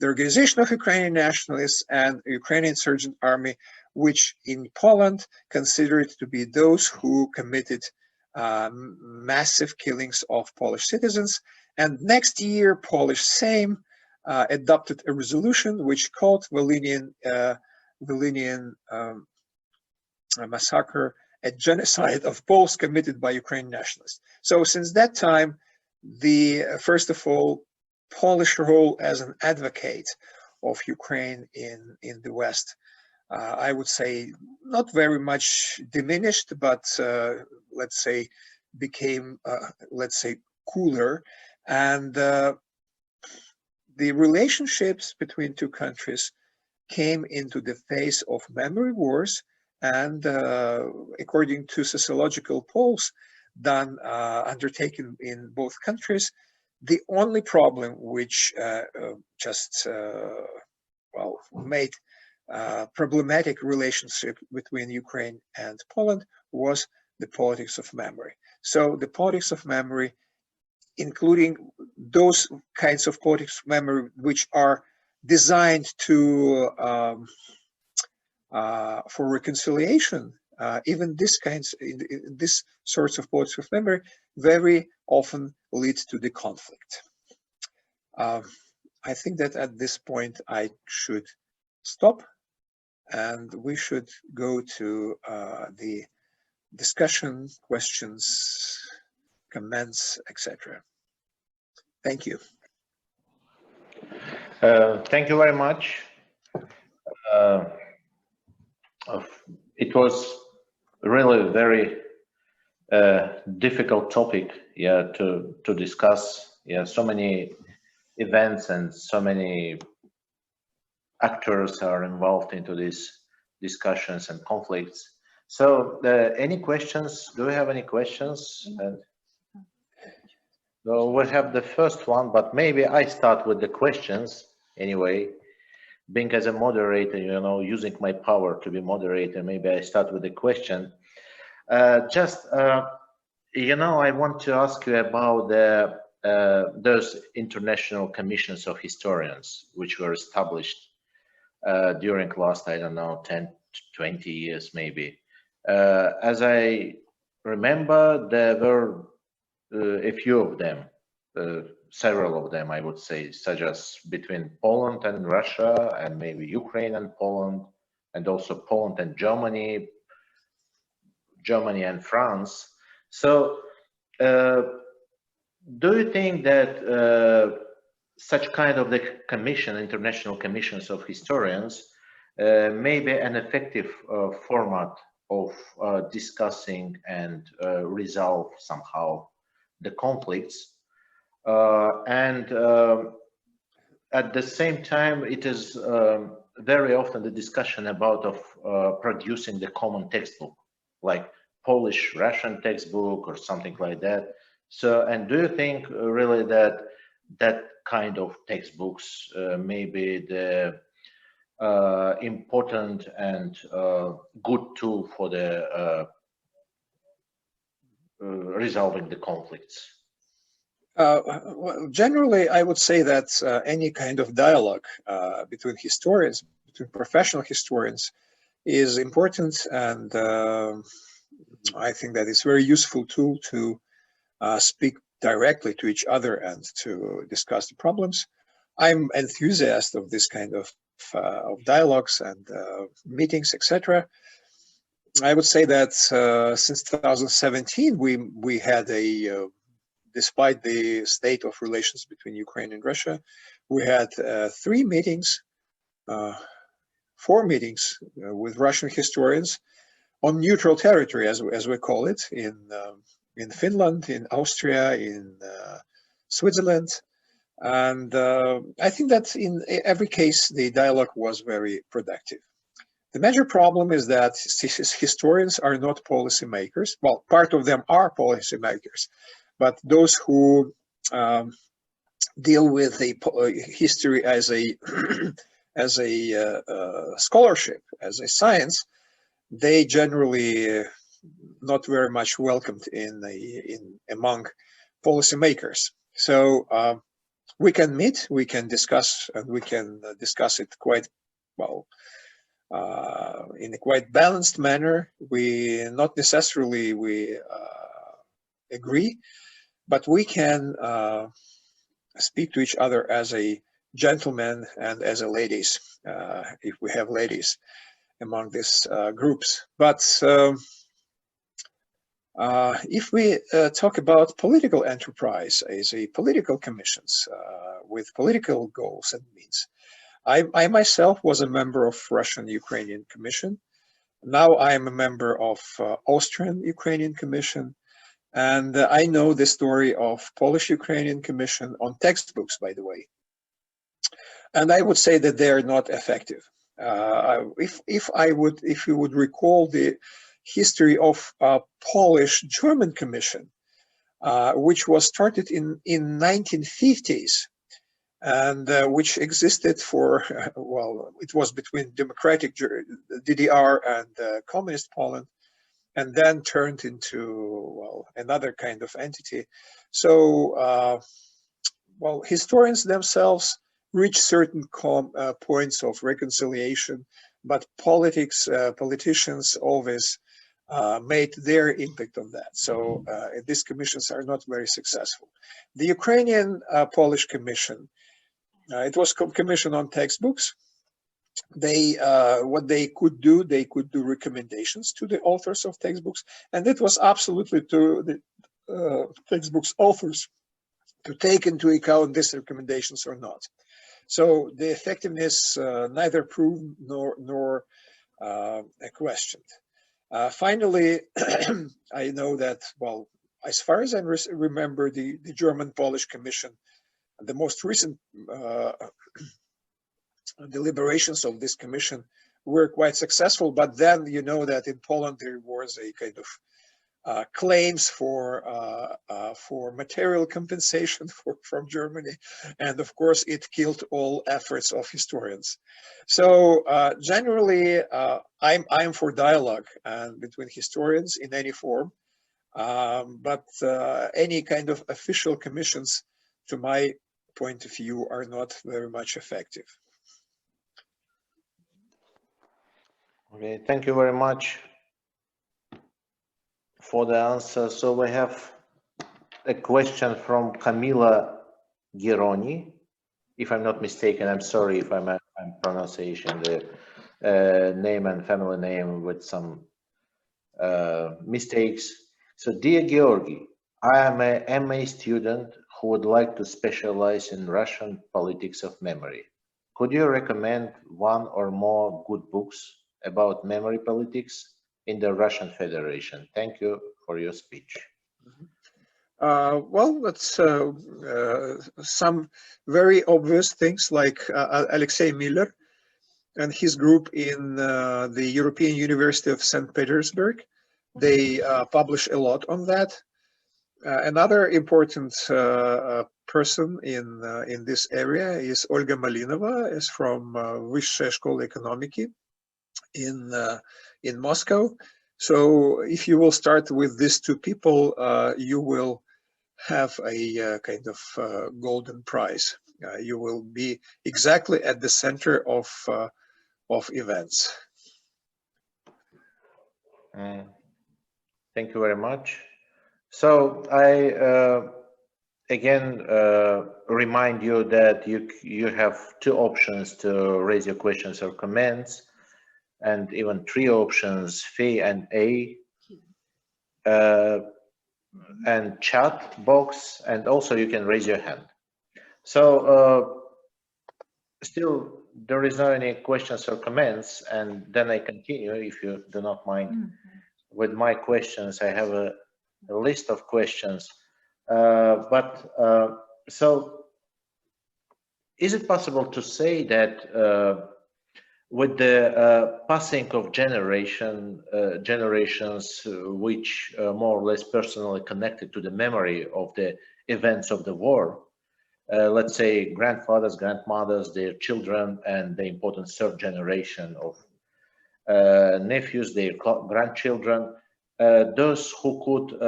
the Organization of Ukrainian Nationalists and Ukrainian Insurgent Army, which in Poland considered to be those who committed massive killings of Polish citizens. And next year, Polish Sejm adopted a resolution which called Volhynian massacre a genocide of Poles committed by Ukrainian nationalists. So since that time, first of all, Polish role as an advocate of Ukraine in the West, I would say not very much diminished, but let's say became, cooler. And the relationships between two countries came into the face of memory wars. And according to sociological polls done, undertaken in both countries, the only problem which made problematic relationship between Ukraine and Poland was the politics of memory. So the politics of memory, including those kinds of politics of memory which are designed to for reconciliation, even this sorts of politics of memory very often leads to the conflict. I think that at this point I should stop and we should go to the discussion, questions, comments, etc. Thank you. Thank you very much. It was really a very difficult topic, yeah, to discuss. Yeah, so many events and so many actors are involved into these discussions and conflicts. So, any questions? Do we have any questions? So we'll have the first one, but maybe I start with the questions anyway. Being as a moderator, you know, using my power to be moderator, maybe I start with a question. You know, I want to ask you about those international commissions of historians, which were established during last, I don't know, 10, 20 years maybe. As I remember, there were a few of them, several of them, I would say, such as between Poland and Russia, and maybe Ukraine and Poland, and also Poland and Germany, Germany and France. So, do you think that such kind of the commission, international commissions of historians, may be an effective format of discussing and resolve somehow the conflicts? At the same time, it is very often the discussion about producing the common textbook, like Polish-Russian textbook or something like that. So, and do you think really that that kind of textbooks may be the important and good tool for the resolving the conflicts? Well, generally, I would say that any kind of dialogue between historians, between professional historians, is important, and I think that it's a very useful tool to speak directly to each other and to discuss the problems. I'm an enthusiast of this kind of dialogues and meetings, etc. I would say that since 2017, we had a despite the state of relations between Ukraine and Russia, we had 4 meetings with Russian historians on neutral territory, as we call it, in Finland, in Austria, in Switzerland. And I think that in every case, the dialogue was very productive. The major problem is that historians are not policymakers. Well, part of them are policymakers, but those who deal with history as a as a scholarship, as a science, they generally not very much welcomed among policymakers. So we can meet, we can discuss, and we can discuss it quite well in a quite balanced manner. We not necessarily agree, but we can speak to each other as a gentleman and as a ladies, if we have ladies among these groups. But if we talk about political enterprise as a political commissions with political goals and means, I myself was a member of Russian-Ukrainian Commission. Now I am a member of Austrian-Ukrainian Commission. And I know the story of Polish-Ukrainian Commission on textbooks, by the way. And I would say that they are not effective. If you would recall the history of Polish-German Commission, which was started in 1950s, and which existed for, well, it was between democratic DDR and communist Poland, and then turned into, well, another kind of entity. So, well, historians themselves reach certain points of reconciliation, but politicians always made their impact on that. So these commissions are not very successful. The Ukrainian Polish Commission, it was commission on textbooks. what they could do recommendations to the authors of textbooks, and it was absolutely to the textbooks authors to take into account these recommendations or not. So the effectiveness neither proved nor questioned. Finally, I know that, well, as far as I remember, the German-Polish Commission, the most recent deliberations of this commission were quite successful, but then you know that in Poland there was a kind of claims for material compensation from Germany, and of course it killed all efforts of historians. So generally, I'm for dialogue between historians in any form, but any kind of official commissions, to my point of view, are not very much effective. Okay, thank you very much for the answer. So we have a question from Camila Gironi. If I'm not mistaken, I'm sorry if I'm pronouncing the name and family name with some mistakes. So, dear Georgiy, I am a MA student who would like to specialize in Russian politics of memory. Could you recommend one or more good books about memory politics in the Russian Federation? Thank you for your speech. Well, that's some very obvious things like Alexei Miller and his group in the European University of St. Petersburg. They publish a lot on that. Another important person in this area is Olga Malinova, is from Высшая школа экономики in Moscow. So if you will start with these two people, you will have a kind of golden prize. You will be exactly at the center of events. Thank you very much. So I again remind you that you have two options to raise your questions or comments, and even three options: F and A, and chat box, and also you can raise your hand. So still there is not any questions or comments, and then I continue, if you do not mind, with my questions. I have a list of questions, so is it possible to say that with the passing of generations which more or less personally connected to the memory of the events of the war, let's say grandfathers, grandmothers, their children, and the important third generation of nephews, their grandchildren, those who could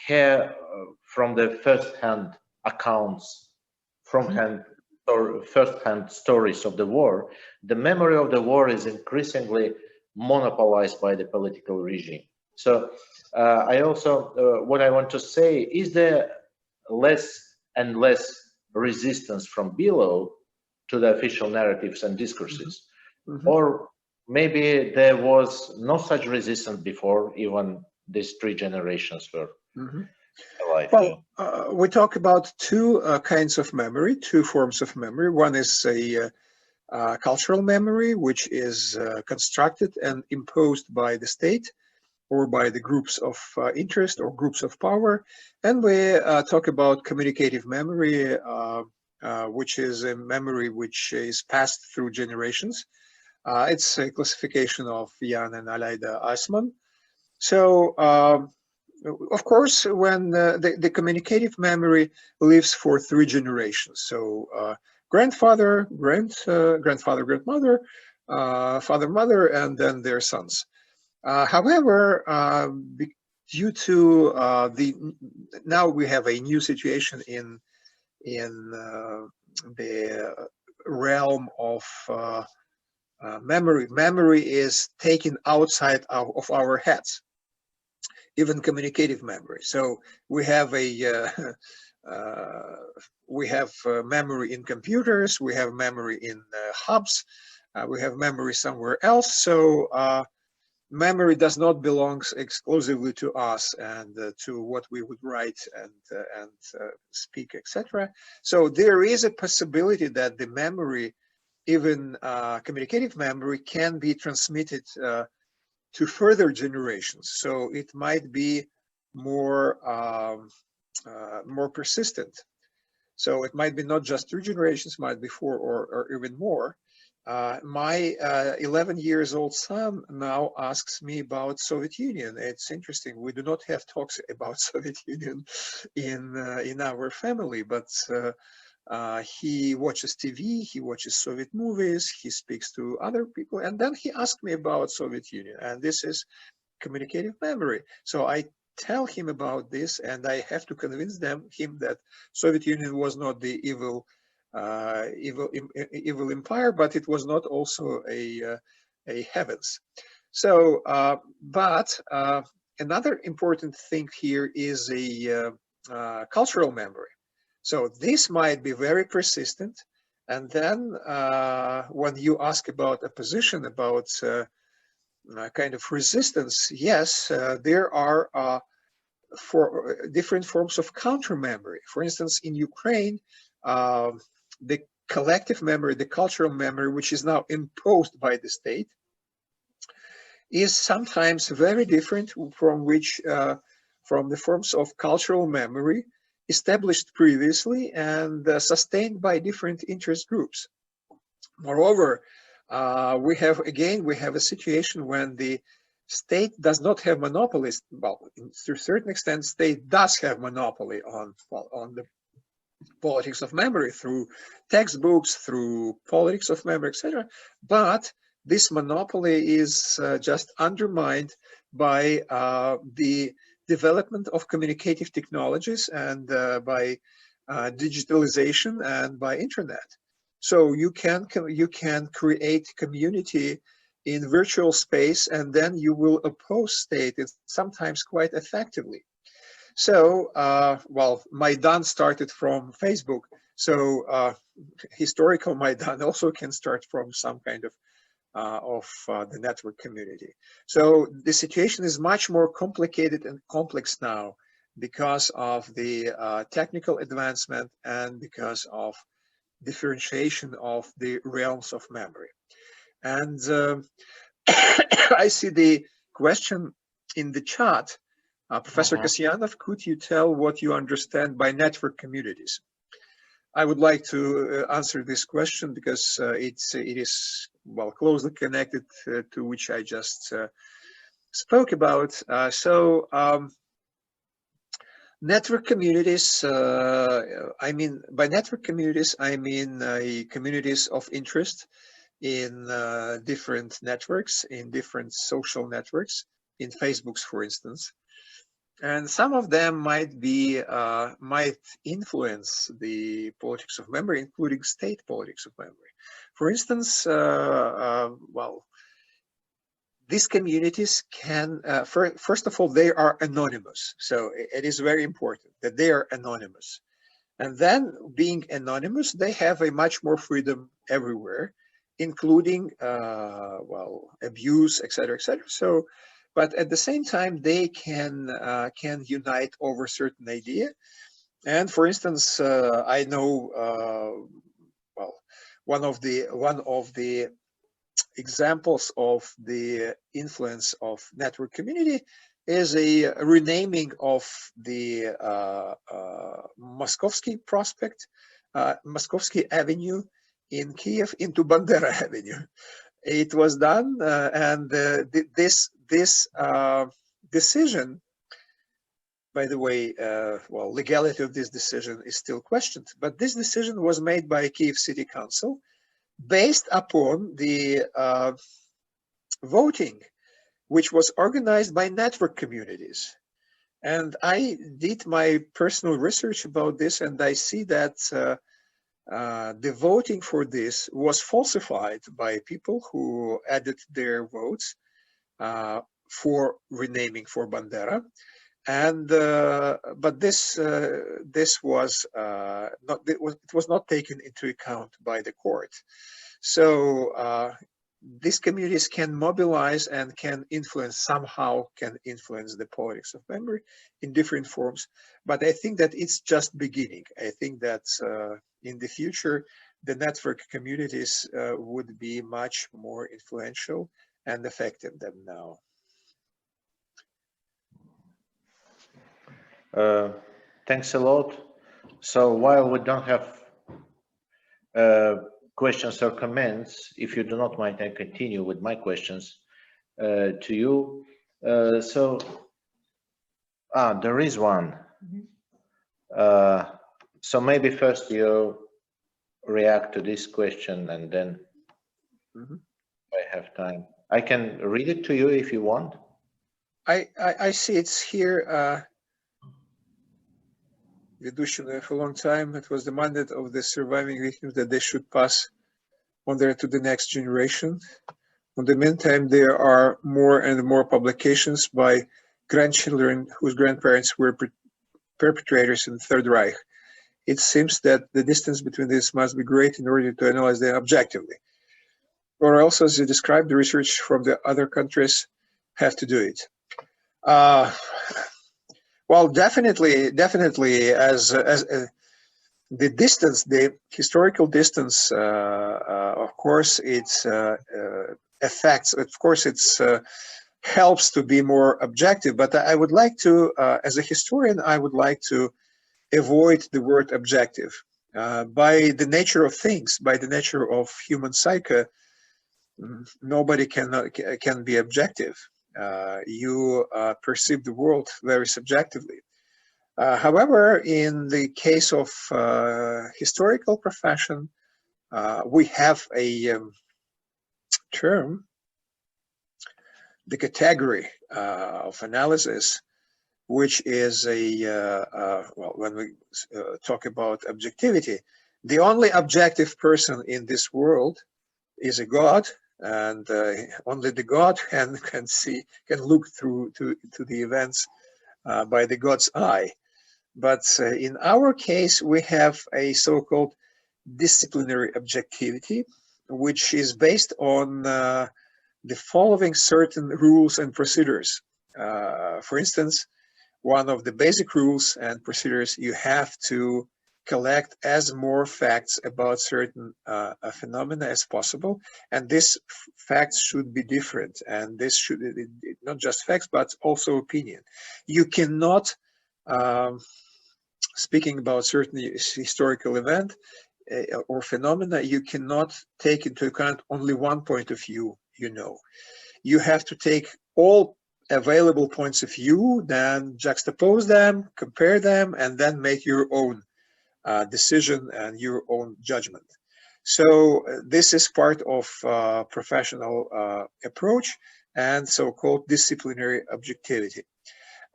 hear from the first-hand accounts, first-hand stories of the war, the memory of the war is increasingly monopolized by the political regime. So I also, what I want to say, is there less and less resistance from below to the official narratives and discourses? Or maybe there was no such resistance before even these three generations were alive? Well, we talk about two kinds of memory, two forms of memory. One is a cultural memory, which is constructed and imposed by the state or by the groups of interest or groups of power. And we talk about communicative memory, which is a memory which is passed through generations. It's a classification of Jan and Aleida Assmann. So, of course, when the communicative memory lives for three generations, so grandfather, grandfather, grandmother, father, mother, and then their sons. However, due to now we have a new situation in the realm of memory. Memory is taken outside of our heads, even communicative memory. So we have memory in computers, we have memory in hubs, we have memory somewhere else. So memory does not belong exclusively to us and to what we would write and speak, etc. So there is a possibility that the memory, even communicative memory, can be transmitted to further generations. So it might be more more persistent. So it might be not just 2 generations, might be 4 or even more. My 11 years old son now asks me about Soviet Union. It's interesting. We do not have talks about Soviet Union in our family, but he watches TV, he watches Soviet movies, he speaks to other people, and then he asked me about Soviet Union, and this is communicative memory. So I tell him about this, and I have to convince him that Soviet Union was not the evil empire, but it was not also a heavens. So, but another important thing here is a cultural memory. So this might be very persistent, and then when you ask about a position, about kind of resistance, yes, there are for different forms of counter memory. For instance, in Ukraine, the collective memory, the cultural memory, which is now imposed by the state, is sometimes very different from from the forms of cultural memory established previously and sustained by different interest groups. Moreover, we have a situation when the state does not have monopolies. Well, to a certain extent, state does have monopoly on the politics of memory through textbooks, through politics of memory, etc. But this monopoly is just undermined by the development of communicative technologies and by digitalization and by internet. So you can create community in virtual space, and then you will oppose state, sometimes quite effectively. So, well, Maidan started from Facebook. So historical Maidan also can start from some kind of the network community. So the situation is much more complicated and complex now because of the technical advancement and because of differentiation of the realms of memory. And I see the question in the chat. Professor Kasianov, could you tell what you understand by network communities? I would like to answer this question because it is well closely connected to which I just spoke about. Network communities, I mean, by network communities, I mean communities of interest in different networks, in different social networks, in Facebooks, for instance. And some of them might influence the politics of memory, including state politics of memory. For instance, well, these communities can, first of all, they are anonymous. So it is very important that they are anonymous. And then being anonymous, they have a much more freedom everywhere, including, well, abuse, etc., etc. So, but at the same time, they can unite over certain idea. And for instance, I know, well, one of the examples of the influence of network community is a renaming of the Moskovsky Prospect, Moskovsky Avenue in Kiev into Bandera Avenue. It was done, and this decision, by the way, well, legality of this decision is still questioned, but this decision was made by Kiev City Council based upon the voting, which was organized by network communities. And I did my personal research about this, and I see that the voting for this was falsified by people who added their votes for renaming for Bandera. And but this was not, it was not taken into account by the court. So these communities can mobilize and can influence, somehow can influence the politics of memory in different forms. But I think that it's just beginning. I think that in the future, the network communities would be much more influential and effective than now. Thanks a lot. So while we don't have questions or comments, if you do not mind, I continue with my questions to you. There is one. So maybe first you react to this question, and then I have time. I can read it to you if you want. I see it's here. For a long time, it was demanded of the surviving victims that they should pass on there to the next generation. In the meantime, there are more and more publications by grandchildren whose grandparents were perpetrators in the Third Reich. It seems that the distance between this must be great in order to analyze them objectively. Or else, as you described, the research from the other countries have to do it. Well, definitely, as the distance, the historical distance, of course, it's affects. Of course, it's helps to be more objective. But I would like to, as a historian, I would like to avoid the word objective. By the nature of things, by the nature of human psyche, nobody can be objective. You perceive the world very subjectively. However, in the case of historical profession, we have a term, the category of analysis, which is well, when we talk about objectivity, the only objective person in this world is a God, and only the God can look through to the events by the God's eye. But in our case, we have a so-called disciplinary objectivity, which is based on the following certain rules and procedures. For instance, one of the basic rules and procedures, you have to collect as more facts about certain phenomena as possible, and these facts should be different, and this should not just facts but also opinion. You cannot, speaking about certain historical event or phenomena, you cannot take into account only one point of view. You have to take all available points of view, then juxtapose them, compare them, and then make your own decision and your own judgment. So this is part of professional approach and so-called disciplinary objectivity.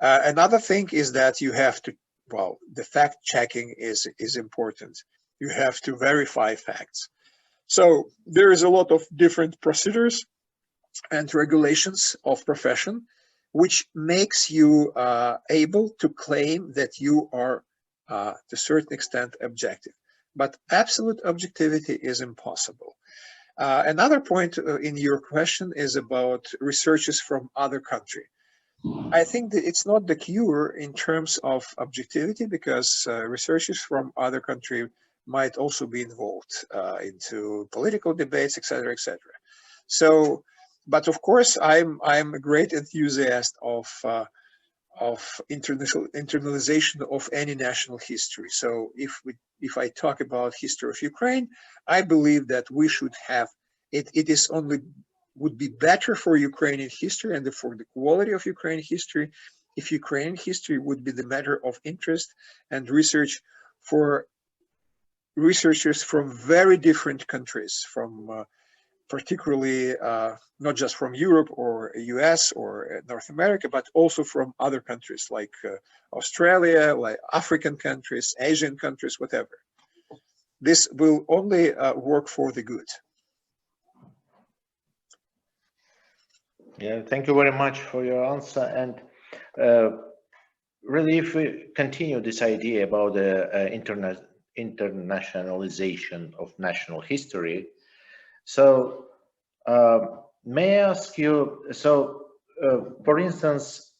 Another thing is that you have to, well, the fact checking is important. You have to verify facts. So there is a lot of different procedures and regulations of profession, which makes you able to claim that you are to a certain extent objective. But absolute objectivity is impossible. Another point in your question is about researchers from other countries. I think that it's not the cure in terms of objectivity, because researchers from other countries might also be involved into political debates, etc., etc. So, but of course, I'm a great enthusiast of internalization of any national history. So if I talk about history of Ukraine, I believe that we should have it. It is only would be better for Ukrainian history and for the quality of Ukrainian history if Ukrainian history would be the matter of interest and research for researchers from very different countries, from particularly not just from Europe or US or North America, but also from other countries like Australia, like African countries, Asian countries, whatever. This will only work for the good. Yeah, thank you very much for your answer. And really, if we continue this idea about the internationalization of national history, So may I ask you, so for instance,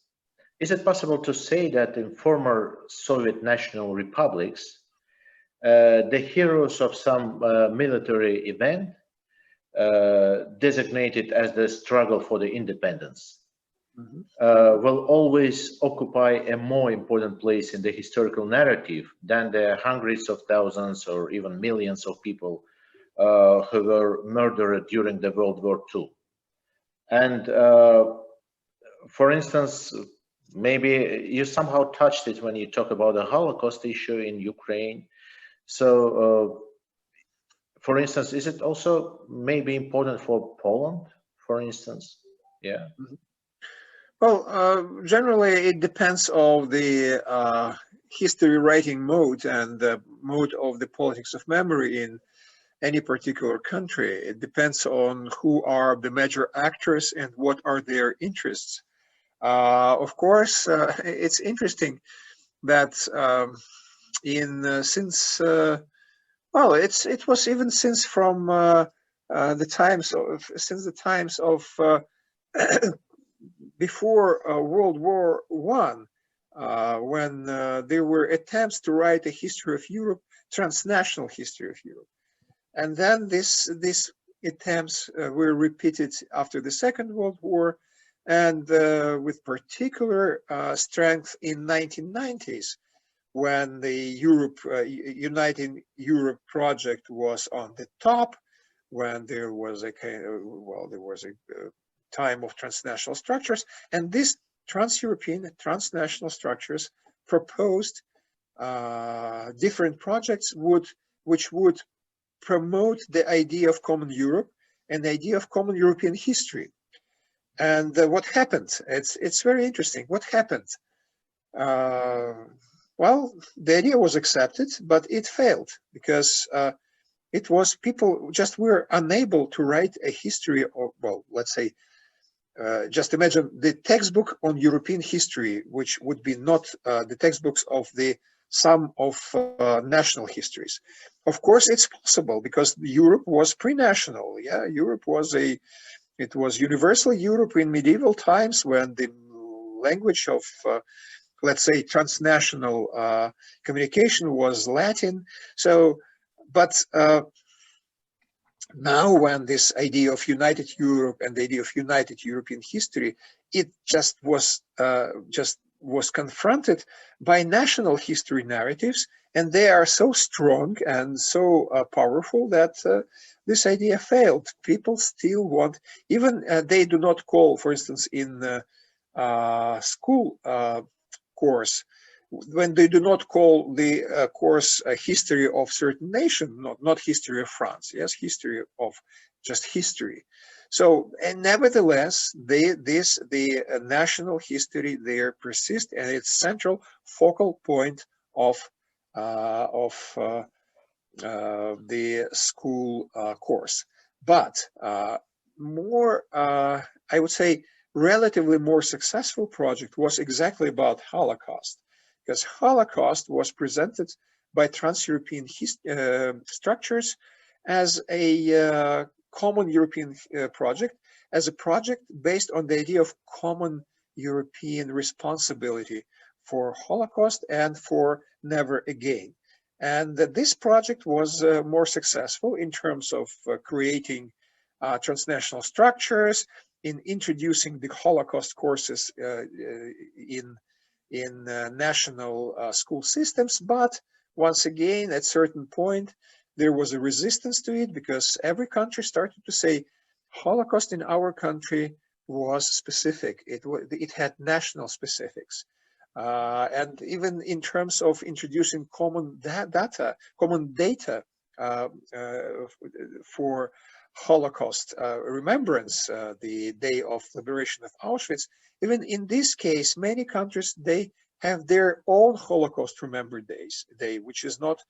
is it possible to say that in former Soviet national republics, the heroes of some military event designated as the struggle for the independence will always occupy a more important place in the historical narrative than the hundreds of thousands or even millions of people who were murdered during the World War II? And for instance, maybe you somehow touched it when you talk about the Holocaust issue in Ukraine. So, for instance, is it also maybe important for Poland, for instance? Yeah. Well, generally it depends on the history writing mode and the mode of the politics of memory in any particular country. It depends on who are the major actors and what are their interests. Of course, it's interesting that well, it was even since from the times of before World War One, when there were attempts to write a history of Europe, transnational history of Europe, and then these attempts were repeated after the Second World War, and with particular strength in 1990s, when the Uniting Europe project was on the top, when there was a time of transnational structures, and these trans-European transnational structures proposed different projects which would promote the idea of common Europe and the idea of common European history. And what happened? It's very interesting. What happened? Well, the idea was accepted, but it failed because it was people just were unable to write a history of, well, let's say, just imagine the textbook on European history, which would be not the textbooks of the some of national histories. Of course, it's possible because Europe was pre-national. Yeah, Europe was it was universal Europe in medieval times when the language of let's say transnational communication was Latin. So, but now when this idea of united Europe and the idea of united European history, it just was confronted by national history narratives, and they are so strong and so powerful that this idea failed. People still want, even they do not call, for instance, in school course, when they do not call the course a history of certain nation, not history of France, yes, history of just history. So, and nevertheless, the national history there persists, and it's central focal point of the school course. But more, I would say, relatively more successful project was exactly about Holocaust, because Holocaust was presented by trans-European structures as a common European project, as a project based on the idea of common European responsibility for Holocaust and for never again. And this project was more successful in terms of creating transnational structures, in introducing the Holocaust courses in national school systems. But once again, at certain point, there was a resistance to it because every country started to say Holocaust in our country was specific. It had national specifics. And even in terms of introducing common data for Holocaust remembrance, the day of liberation of Auschwitz, even in this case, many countries, they have their own Holocaust remembered day, which is not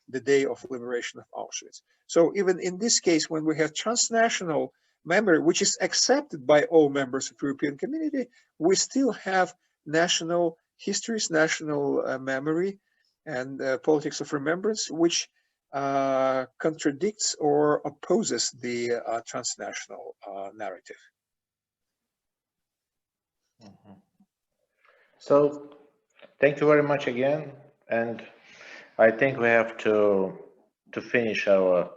the day of liberation of Auschwitz. So even in this case, when we have transnational memory, which is accepted by all members of the European community, we still have national histories, national memory, and politics of remembrance, which contradicts or opposes the transnational narrative. So thank you very much again, and I think we have to finish our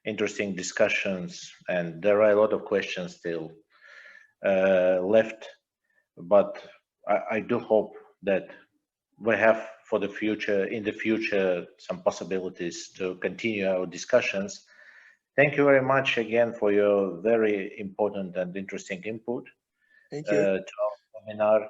interesting discussions, and there are a lot of questions still left, but I do hope that we have for the future, in the future, some possibilities to continue our discussions. Thank you very much again for your very important and interesting input Thank you. to our webinar.